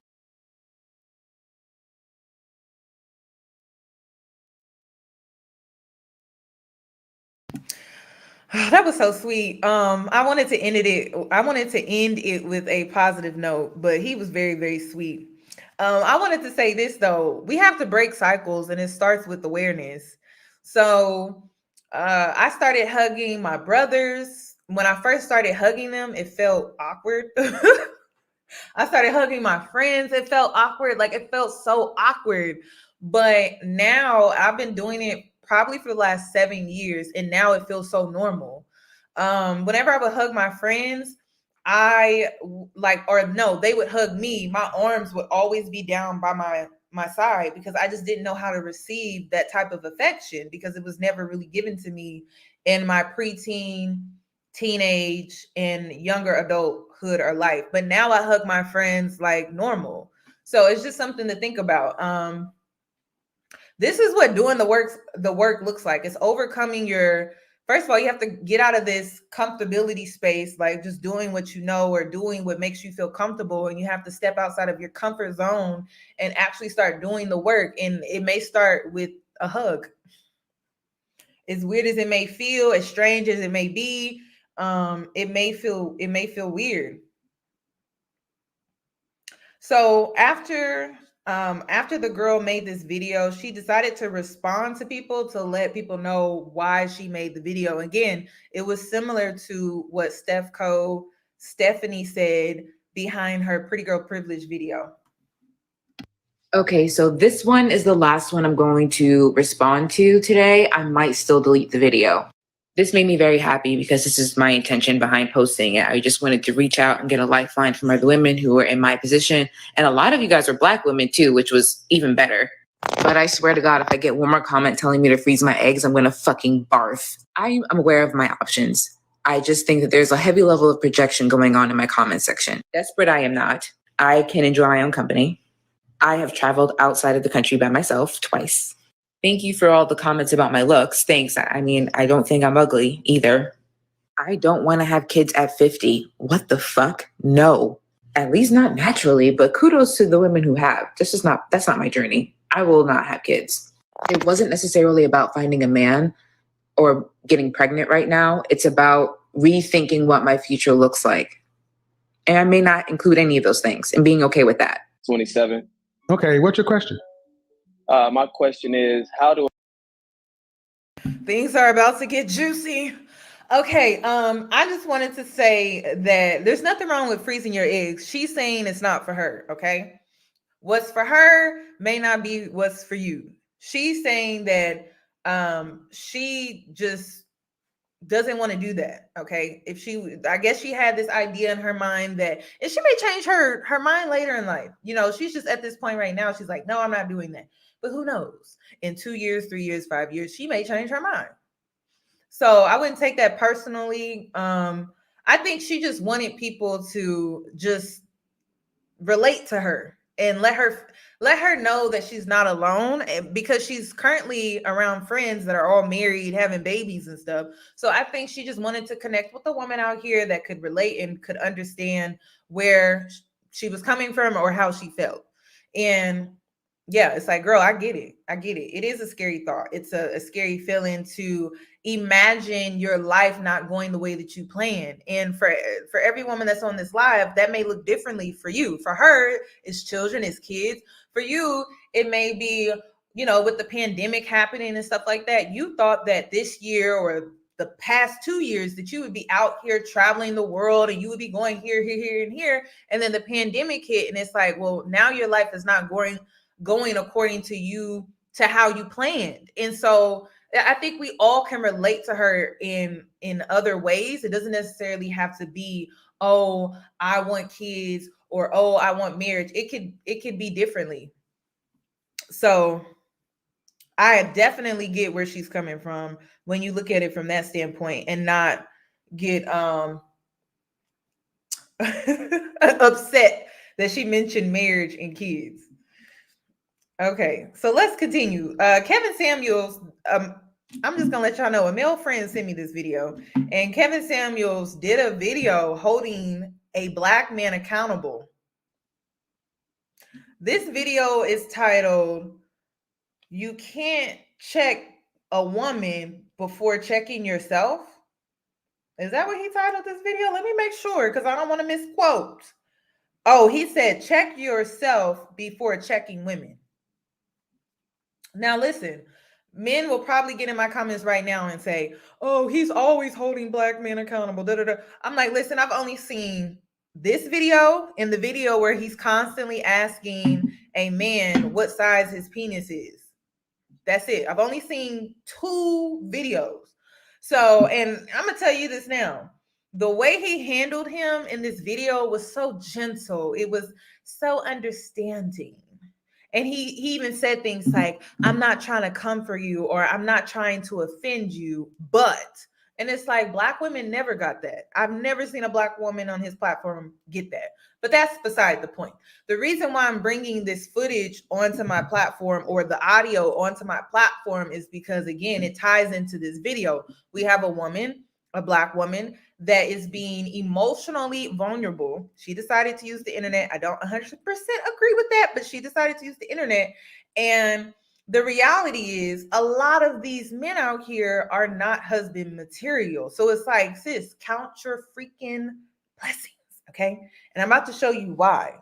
That was so sweet. I wanted to end it with a positive note, but he was very, very sweet. I wanted to say this though. We have to break cycles, and it starts with awareness. So I started hugging my brothers. When I first started hugging them, it felt awkward. I started hugging my friends. It felt awkward. Like it felt so awkward. But now I've been doing it probably for the last 7 years, and now it feels so normal. Whenever I would hug my friends, they would hug me. My arms would always be down by my side because I just didn't know how to receive that type of affection because it was never really given to me in my preteen, teenage, and younger adulthood or life. But now I hug my friends like normal. So it's just something to think about. This is what doing the work looks like. It's overcoming first of all, you have to get out of this comfortability space, like just doing what you know or doing what makes you feel comfortable. And you have to step outside of your comfort zone and actually start doing the work. And it may start with a hug. As weird as it may feel, as strange as it may be, it may feel weird. So after the girl made this video, she decided to respond to people to let people know why she made the video. Again, it was similar to what Stephanie said behind her Pretty Girl Privilege video. Okay, so this one is the last one I'm going to respond to today. I might still delete the video. This made me very happy because this is my intention behind posting it. I just wanted to reach out and get a lifeline from other women who are in my position. And a lot of you guys are Black women too, which was even better. But I swear to God, if I get one more comment telling me to freeze my eggs, I'm gonna fucking barf. I am aware of my options. I just think that there's a heavy level of projection going on in my comment section. Desperate I am not. I can enjoy my own company. I have traveled outside of the country by myself twice. Thank you for all the comments about my looks. Thanks. I mean, I don't think I'm ugly either. I don't want to have kids at 50. What the fuck? No. At least not naturally, but kudos to the women who have. That's not my journey. I will not have kids. It wasn't necessarily about finding a man or getting pregnant right now. It's about rethinking what my future looks like. And I may not include any of those things and being okay with that. 27. Okay, what's your question? My question is, how do Things are about to get juicy. Okay, I just wanted to say that there's nothing wrong with freezing your eggs. She's saying it's not for her, okay? What's for her may not be what's for you. She's saying that she just doesn't want to do that, okay? I guess she had this idea in her mind that, and she may change her mind later in life. You know, she's just at this point right now, she's like, no, I'm not doing that. But who knows? In 2 years, 3 years, 5 years, she may change her mind. So I wouldn't take that personally. I think she just wanted people to just relate to her and let her know that she's not alone, because she's currently around friends that are all married, having babies and stuff. So I think she just wanted to connect with a woman out here that could relate and could understand where she was coming from or how she felt. And yeah, it's like, girl, I get it. It is a scary thought. It's a scary feeling to imagine your life not going the way that you planned. And for every woman that's on this live, that may look differently for you. For her, it's children, it's kids. For you, it may be, you know, with the pandemic happening and stuff like that, you thought that this year or the past 2 years that you would be out here traveling the world and you would be going here, and here. And then the pandemic hit, and it's like, well, now your life is not going according to how you planned. And so I think we all can relate to her in other ways. It doesn't necessarily have to be, oh, I want kids, or oh, I want marriage. It could be differently. So I definitely get where she's coming from when you look at it from that standpoint, and not get upset that she mentioned marriage and kids. Okay, so let's continue. Kevin Samuels, I'm just gonna let y'all know, a male friend sent me this video, and Kevin Samuels did a video holding a black man accountable. This video is titled, "You Can't Check a Woman Before Checking Yourself." Is that what he titled this video? Let me make sure, because I don't want to misquote. Oh, he said, check yourself before checking women. Now, listen, men will probably get in my comments right now and say, oh, he's always holding black men accountable. Da, da, da. I'm like, listen, I've only seen this video and the video where he's constantly asking a man what size his penis is. That's it. I've only seen 2 videos. So, and I'm going to tell you this now. The way he handled him in this video was so gentle. It was so understanding. And he even said things like, I'm not trying to come for you, or I'm not trying to offend you, but, and it's like, black women never got that. I've never seen a black woman on his platform get that. But that's beside the point. The reason why I'm bringing this footage onto my platform, or the audio onto my platform, is because, again, it ties into this video. We have a woman, a black woman, that is being emotionally vulnerable. She decided to use the internet. I don't 100% agree with that, but she decided to use the internet. And the reality is, a lot of these men out here are not husband material. So it's like, sis, count your freaking blessings, okay? And I'm about to show you why.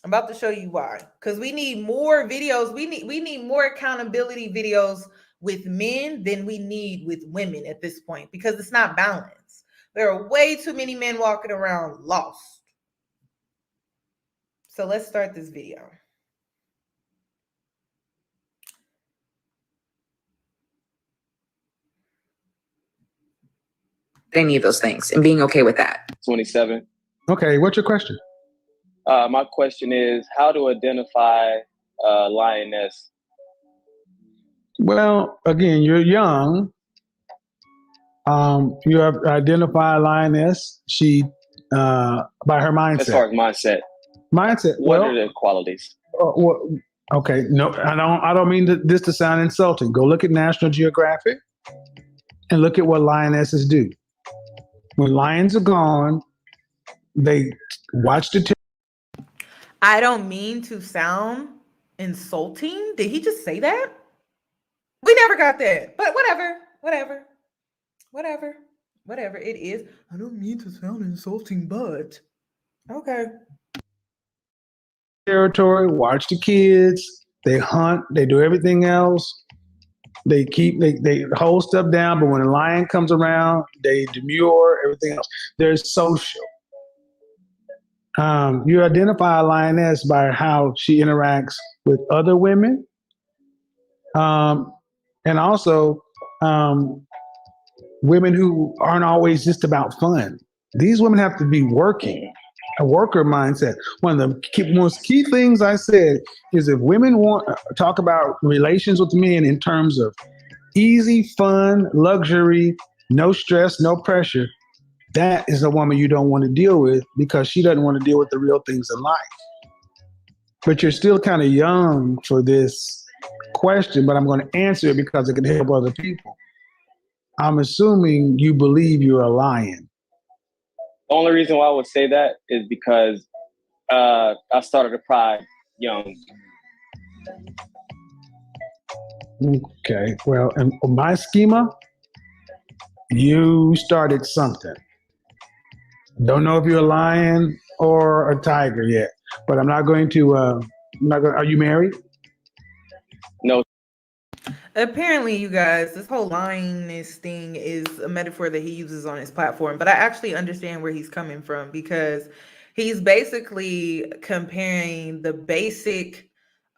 Because we need more videos. We need more accountability videos with men than we need with women at this point, because it's not balanced. There are way too many men walking around lost. So let's start this video. Any of those things and being okay with that. 27. Okay, what's your question? My question is, how to identify Lioness Well, again, you're young. You have identified Lioness. She, by her mindset. As far as mindset, Mindset. what Well, are the qualities? okay. No, I don't mean this to sound insulting. Go look at National Geographic and look at what lionesses do. When lions are gone, they watch the. I don't mean to sound insulting. Did he just say that? We never got that. But whatever it is. I don't mean to sound insulting, but okay. Territory, watch the kids. They hunt. They do everything else. They hold stuff down, but when a lion comes around, they demure everything else. They're social. You identify a lioness by how she interacts with other women, and also women who aren't always just about fun. These women have to be working, a worker mindset. One of the most key things I said is if women want to talk about relations with men in terms of easy, fun, luxury, no stress, no pressure, that is a woman you don't want to deal with because she doesn't want to deal with the real things in life. But you're still kind of young for this question, but I'm going to answer it because it can help other people. I'm assuming you believe you're a lion. The only reason why I would say that is because I started a pride young. Okay, well, in my schema, you started something. Don't know if you're a lion or a tiger yet, but I'm not going to. Are you married? No. Apparently, you guys, this whole lioness thing is a metaphor that he uses on his platform, but I actually understand where he's coming from because he's basically comparing the basic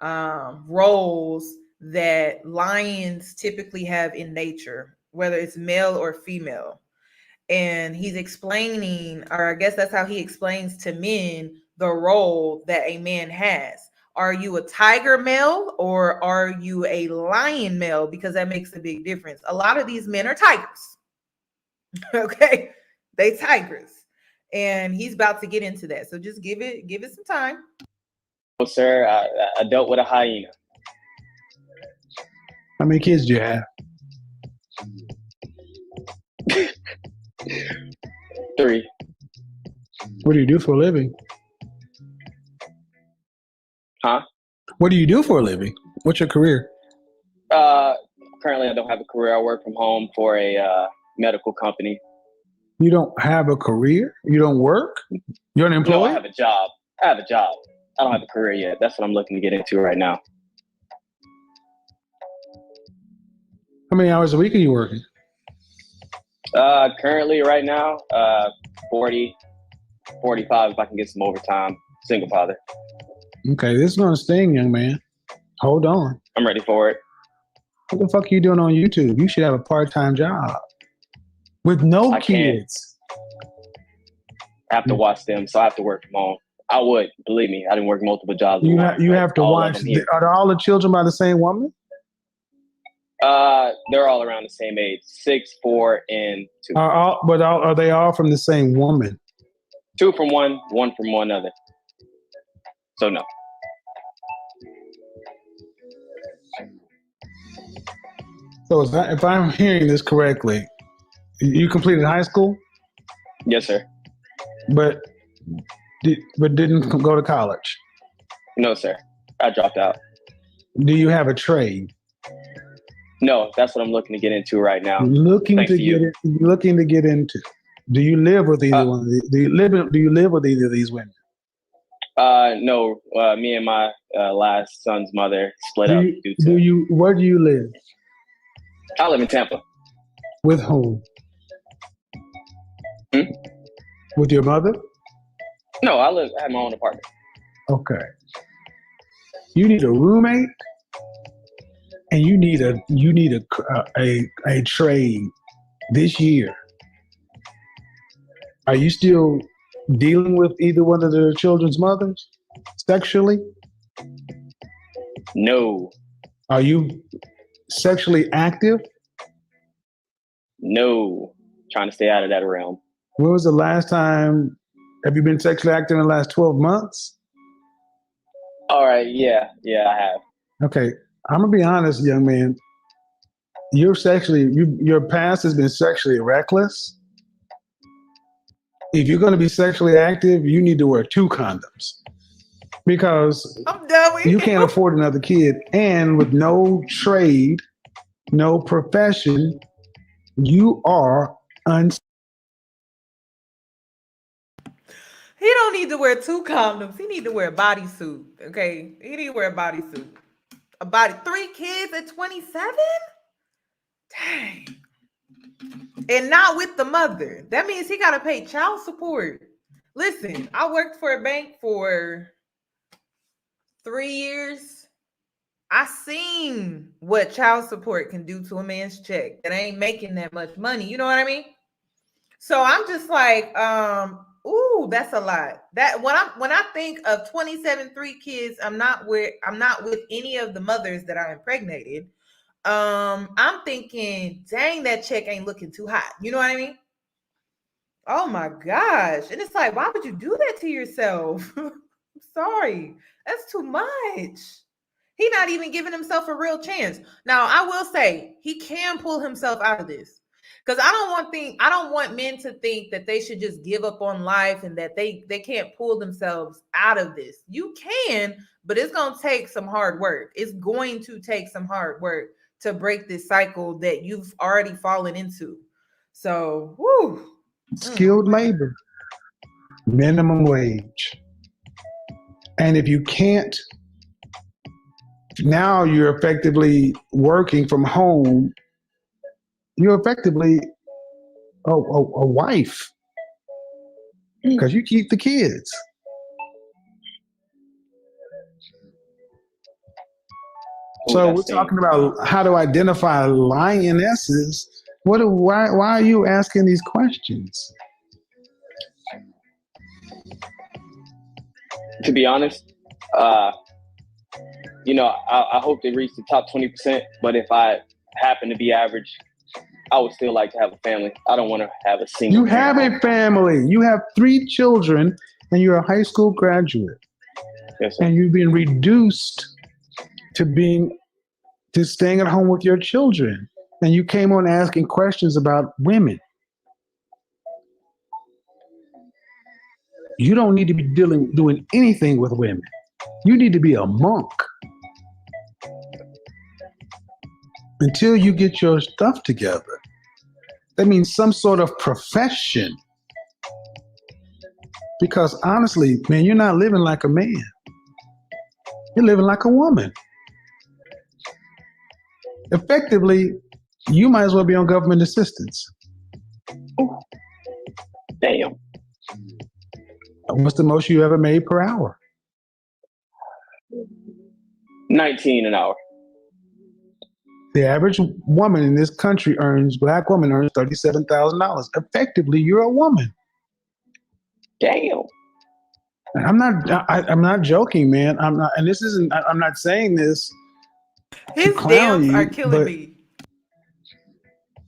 roles that lions typically have in nature, whether it's male or female. And he's explaining, or I guess that's how he explains to men the role that a man has. Are you a tiger male or are you a lion male? Because that makes a big difference. A lot of these men are tigers. Okay, they tigers, and he's about to get into that. So just give it some time. Oh, sir, I dealt with a hyena. How many kids do you have? 3. What do you do for a living? Huh? What do you do for a living? What's your career? Currently, I don't have a career. I work from home for a medical company. You don't have a career? You don't work? You're unemployed? No, I have a job. I don't have a career yet. That's what I'm looking to get into right now. How many hours a week are you working? Currently, right now, 40, 45 if I can get some overtime. Single father. Okay, this is going to sting, young man. Hold on. I'm ready for it. What the fuck are you doing on YouTube? You should have a part-time job with no kids. I have to watch them, so I have to work from home. I would, believe me. I didn't work multiple jobs. You have to watch. Are all the children by the same woman? They're all around the same age, 6, 4, and 2. Are they all from the same woman? 2 from one from one other. So no. So if I'm hearing this correctly, you completed high school? Yes, sir. But didn't go to college? No, sir. I dropped out. Do you have a trade? No, that's what I'm looking to get into right now. Looking to get into. Do you live with either one? Do you live with either of these women? No. Me and my last son's mother split up. Where do you live? I live in Tampa. With whom? Hmm? With your mother? No, I have my own apartment. Okay. You need a roommate, and you need a trade this year. Are you still dealing with either one of the children's mothers sexually? No. Are you sexually active? No, trying to stay out of that realm. When was the last time? Have you been sexually active in the last 12 months? All right, yeah, I have. Okay, I'm gonna be honest, young man. Your past has been sexually reckless. If you're going to be sexually active, you need to wear 2 condoms because I'm done with you can't afford another kid. And with no trade, no profession, you are He don't need to wear 2 condoms. He need to wear a bodysuit. Okay, he need to wear a bodysuit. 3 kids at 27. Dang. And not with the mother. That means he got to pay child support. Listen, I worked for a bank for 3 years. I seen what child support can do to a man's check that ain't making that much money. You know what I mean? So I'm just like, ooh, that's a lot. That when I think of 27, 3 kids, I'm not with any of the mothers that I impregnated. I'm thinking, dang, that check ain't looking too hot. You know what I mean? Oh my gosh. And it's like, why would you do that to yourself? I'm sorry. That's too much. He not even giving himself a real chance. Now, I will say he can pull himself out of this. Because I don't want men to think that they should just give up on life and that they can't pull themselves out of this. You can, but it's going to take some hard work. It's going to take some hard work to break this cycle that you've already fallen into. So, whoo. skilled labor, minimum wage. And if you can't, now you're effectively working from home. You're effectively a wife because you keep the kids. So we're talking about how to identify lionesses. Why are you asking these questions? To be honest, I hope they reach the top 20%. But if I happen to be average, I would still like to have a family. I don't want to have a single. You have a family. You have 3 children, and you're a high school graduate. Yes, sir. And you've been reduced to staying at home with your children. And you came on asking questions about women. You don't need to be doing anything with women. You need to be a monk until you get your stuff together. That means some sort of profession. Because honestly, man, you're not living like a man. You're living like a woman. Effectively, you might as well be on government assistance. Damn. What's the most you ever made per hour? 19 an hour. The average woman in this country black woman earns $37,000. Effectively, you're a woman. Damn. I'm not joking, man. I'm not saying this His to clown dams you, are killing but me.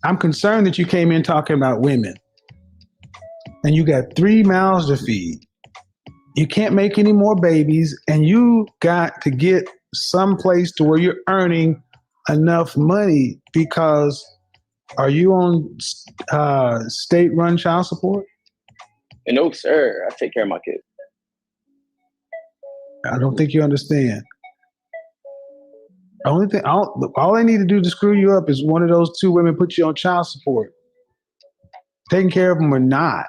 I'm concerned that you came in talking about women and you got 3 mouths to feed. You can't make any more babies, and you got to get someplace to where you're earning enough money because are you on state-run child support? No, sir. I take care of my kids. I don't think you understand. All they need to do to screw you up is one of those 2 women put you on child support. Taking care of them or not.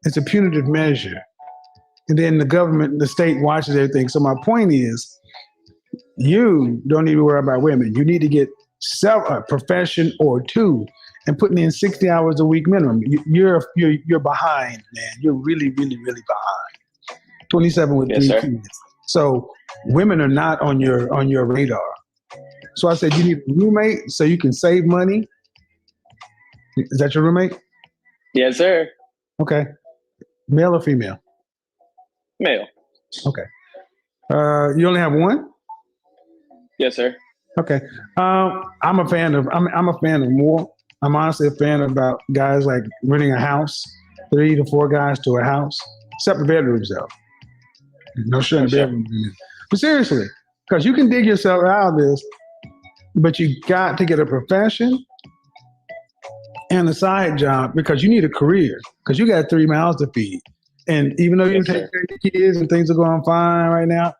It's a punitive measure. And then the state watches everything. So my point is, you don't need to worry about women. You need to get a profession or 2 and putting in 60 hours a week minimum. You're behind, man. You're really, really, really behind. 27 with 3 kids. So women are not on your radar. So I said you need a roommate so you can save money. Is that your roommate? Yes, sir. Okay. Male or female? Male. Okay. You only have 1? Yes, sir. Okay. I'm a fan of more. I'm honestly a fan about guys like renting a house, 3 to 4 guys to a house, separate bedrooms though. No sharing For sure. bedroom. But seriously, because you can dig yourself out of this, but you got to get a profession and a side job because you need a career because you got 3 mouths to feed. And even though you Yes, take sir. care of your kids and things are going fine right now,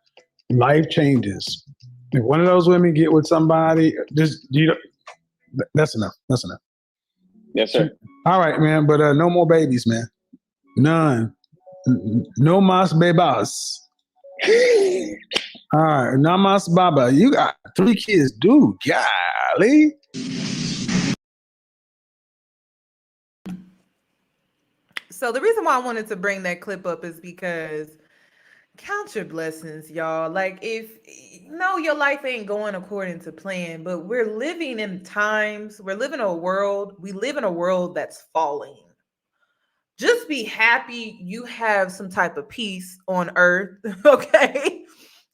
life changes. If one of those women get with somebody, that's enough. That's enough. Yes, sir. All right, man. But no more babies, man. None. No mas bebas. All right, no mas baba. You got 3 kids, dude. Golly. So the reason why I wanted to bring that clip up is because count your blessings, y'all. Like, if no, your life ain't going according to plan, but we live in a world that's falling. Just be happy you have some type of peace on earth, okay?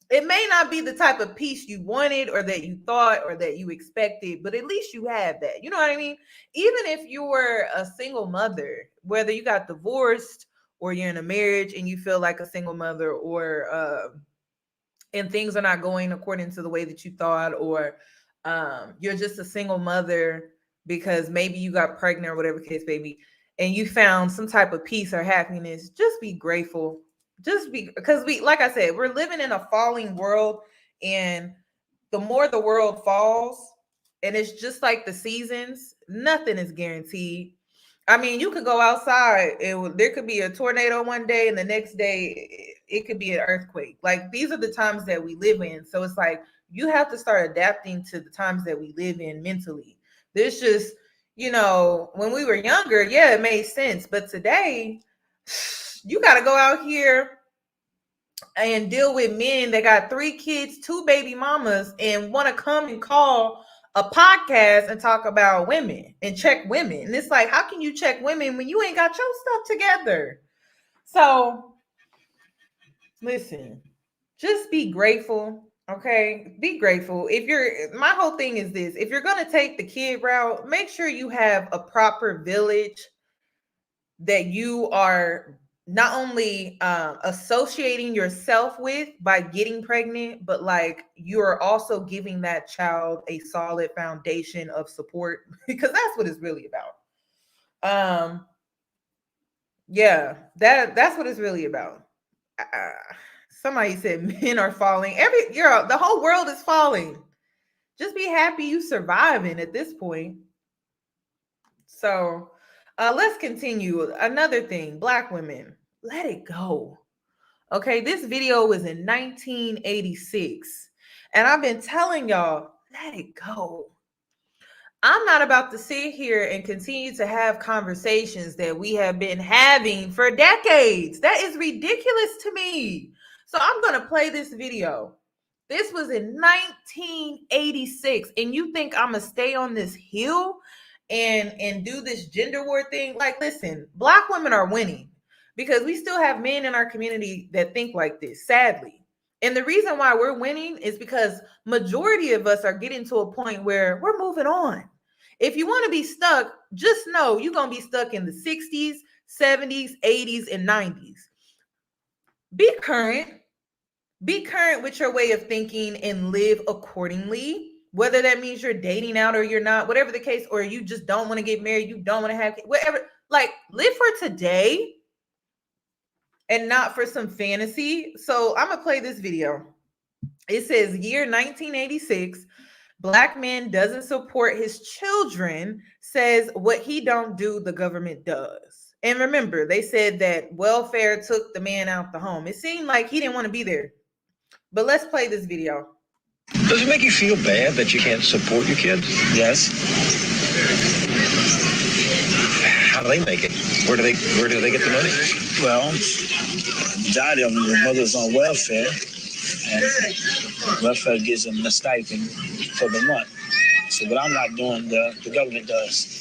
It may not be the type of peace you wanted or that you thought or that you expected, but at least you have that. You know what I mean? Even if you were a single mother, whether you got divorced or you're in a marriage and you feel like a single mother, or and things are not going according to the way that you thought, or you're just a single mother because maybe you got pregnant or whatever case baby, and you found some type of peace or happiness, just be grateful. Just be, because like I said, we're living in a falling world, and the more the world falls, and it's just like the seasons, nothing is guaranteed. I mean, you could go outside and there could be a tornado one day, and the next day it could be an earthquake. Like, these are the times that we live in. So it's like you have to start adapting to the times that we live in mentally. There's just, when we were younger, yeah, it made sense. But today, you got to go out here and deal with men that got 3 kids, 2 baby mamas, and want to come and call a podcast and talk about women and check women. And it's like, how can you check women when you ain't got your stuff together? So listen, just be grateful. Okay, be grateful. My whole thing is this: if you're gonna take the kid route, make sure you have a proper village that you are not only associating yourself with by getting pregnant, but like you're also giving that child a solid foundation of support, because that's what it's really about. Yeah, that's what it's really about. Somebody said men are falling. The whole world is falling. Just be happy you surviving at this point. So let's continue. Another thing, Black women, let it go. Okay, this video was in 1986, and I've been telling y'all, let it go. I'm not about to sit here and continue to have conversations that we have been having for decades. That is ridiculous to me. So I'm going to play this video. This was in 1986, and you think I'm going to stay on this hill and do this gender war thing? Like, listen, Black women are winning because we still have men in our community that think like this, sadly. And the reason why we're winning is because majority of us are getting to a point where we're moving on. If you want to be stuck, just know you're going to be stuck in the 60s, 70s, 80s, and 90s. Be current. Be current with your way of thinking and live accordingly. Whether that means you're dating out or you're not, whatever the case, or you just don't want to get married, you don't want to have whatever. Like, live for today and not for some fantasy. So I'm going to play this video. It says year 1986, Black man doesn't support his children, says what he don't do, the government does. And remember, they said that welfare took the man out the home. It seemed like he didn't want to be there. But let's play this video. Does it make you feel bad that you can't support your kids? Yes. How do they make it? Where do they get the money? Well, majority of them, the mother's on welfare, and welfare gives them the stipend for the month. So what I'm not doing, the government does.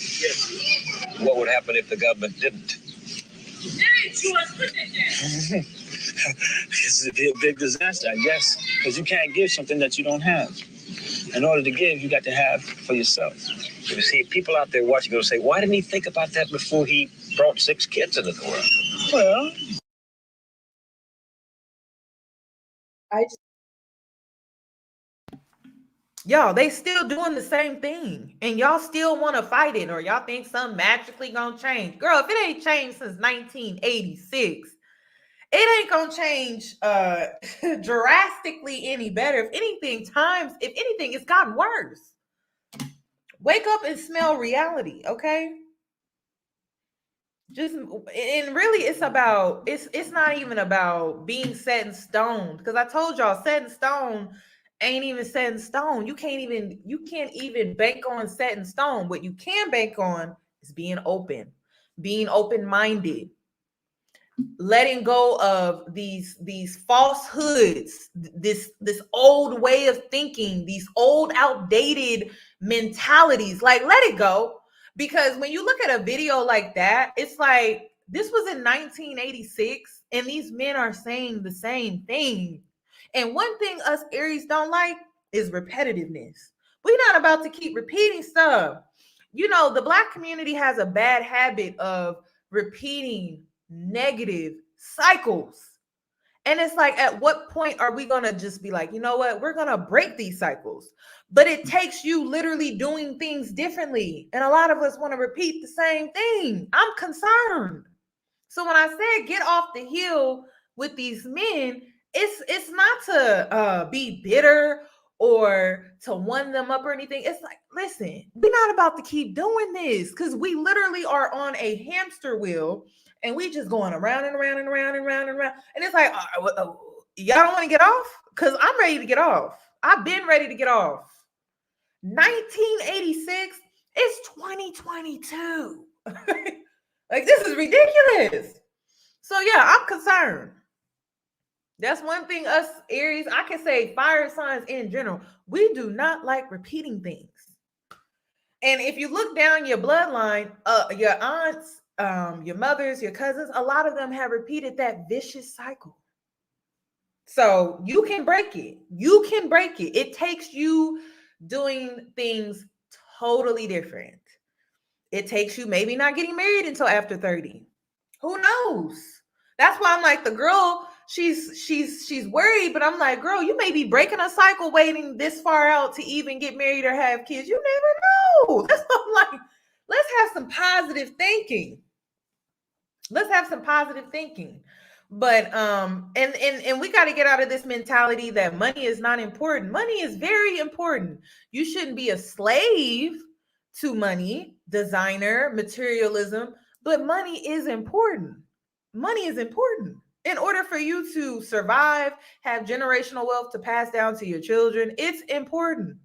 What would happen if the government didn't? It's a big disaster, I guess, because you can't give something that you don't have. In order to give, you got to have for yourself. You see, people out there watching going to say, why didn't he think about that before he brought 6 kids into the world? Well, Y'all, they still doing the same thing, and y'all still want to fight it, or y'all think something magically gonna change. Girl, if it ain't changed since 1986, it ain't gonna change drastically any better. If anything, it's gotten worse. Wake up and smell reality, okay? And really it's not even about being set in stone, because I told y'all set in stone ain't even set in stone. You can't even bank on set in stone. What you can bank on is being open-minded, letting go of these falsehoods, this old way of thinking, these old outdated mentalities. Like, let it go. Because when you look at a video like that, it's like, this was in 1986 and these men are saying the same thing. And one thing us Aries don't like is repetitiveness. We're not about to keep repeating stuff. You know, the Black community has a bad habit of repeating negative cycles. And it's like, at what point are we going to just be like, you know what, we're going to break these cycles? But it takes you literally doing things differently. And a lot of us want to repeat the same thing. I'm concerned. So when I said get off the hill with these men, it's not to be bitter or to one them up or anything. It's like, listen, we're not about to keep doing this, because we literally are on a hamster wheel and we just going around and around and around and around and around. And it's like, y'all don't want to get off? Because I'm ready to get off. I've been ready to get off. 1986, it's 2022. Like, this is ridiculous. So yeah, I'm concerned. That's one thing us Aries, I can say fire signs in general, we do not like repeating things. And if you look down your bloodline, your aunts, your mothers, your cousins, a lot of them have repeated that vicious cycle. So you can break it. You can break it. It takes you doing things totally different. It takes you maybe not getting married until after 30. Who knows? That's why I'm like, the girl, she's worried, but I'm like, girl, you may be breaking a cycle waiting this far out to even get married or have kids. You never know. That's what I'm like, let's have some positive thinking. Let's have some positive thinking. But and we got to get out of this mentality that money is not important. Money is very important. You shouldn't be a slave to money, designer, materialism, but money is important. Money is important. In order for you to survive, have generational wealth to pass down to your children, it's important.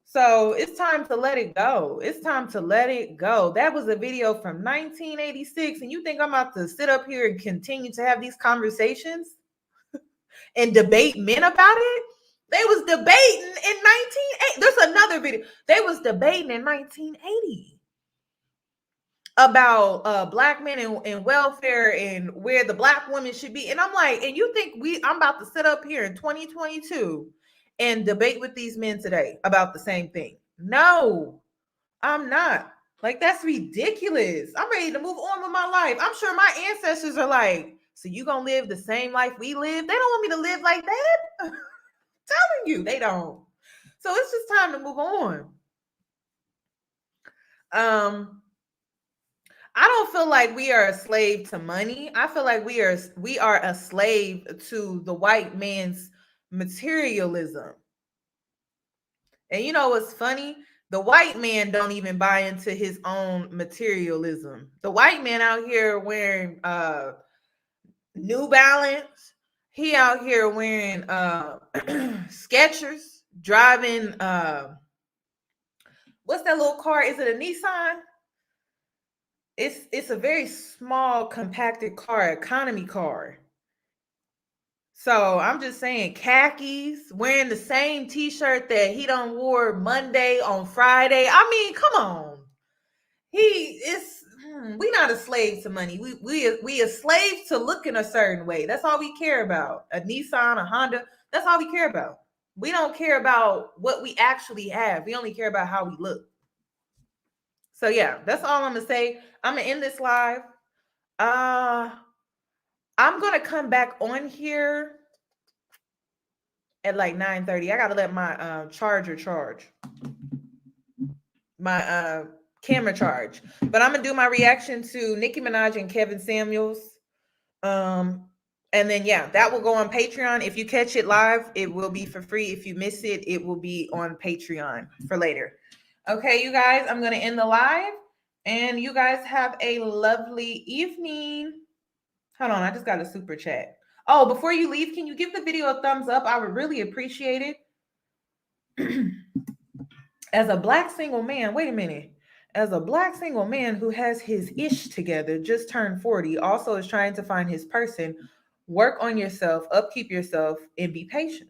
So it's time to let it go. It's time to let it go. That was a video from 1986. And you think I'm about to sit up here and continue to have these conversations and debate men about it? They was debating in 1980. There's another video. They was debating in 1980 about Black men and welfare and where the Black women should be. And I'm like, and you think I'm about to sit up here in 2022 and debate with these men today about the same thing? No, I'm not. Like, that's ridiculous. I'm ready to move on with my life. I'm sure my ancestors are like, so you gonna live the same life we live? They don't want me to live like that. Telling you, they don't. So it's just time to move on. I don't feel like we are a slave to money. I feel like we are a slave to the white man's materialism. And you know what's funny? The white man don't even buy into his own materialism. The white man out here wearing New Balance. He out here wearing Skechers, driving what's that little car? Is it a Nissan? It's a very small, compacted car, economy car. So I'm just saying, khakis, wearing the same t-shirt that he done wore Monday on Friday. I mean, come on. We not a slave to money. We a slave to looking a certain way. That's all we care about. A Nissan, a Honda. That's all we care about. We don't care about what we actually have. We only care about how we look. So yeah, that's all I'm gonna say. I'm gonna end this live. I'm gonna come back on here at like 9:30. I gotta let my charger charge. My camera charge. But I'm gonna do my reaction to Nicki Minaj and Kevin Samuels. And then yeah, that will go on Patreon. If you catch it live, it will be for free. If you miss it, it will be on Patreon for later. Okay, you guys, I'm gonna end the live, and you guys have a lovely evening. Hold on, I just got a super chat. Oh, before you leave, can you give the video a thumbs up? I would really appreciate it. As a black single man, wait a minute. As a black single man who has his ish together, just turned 40, also is trying to find his person, work on yourself, upkeep yourself, and be patient.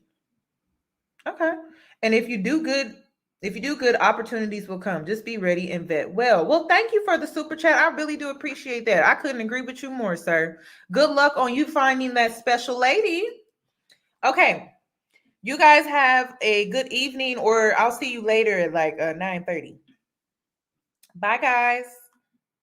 Okay. And if you do good, opportunities will come. Just be ready and vet well. Well, thank you for the super chat. I really do appreciate that. I couldn't agree with you more, sir. Good luck on you finding that special lady. Okay. You guys have a good evening, or I'll see you later at like 9:30. Bye, guys.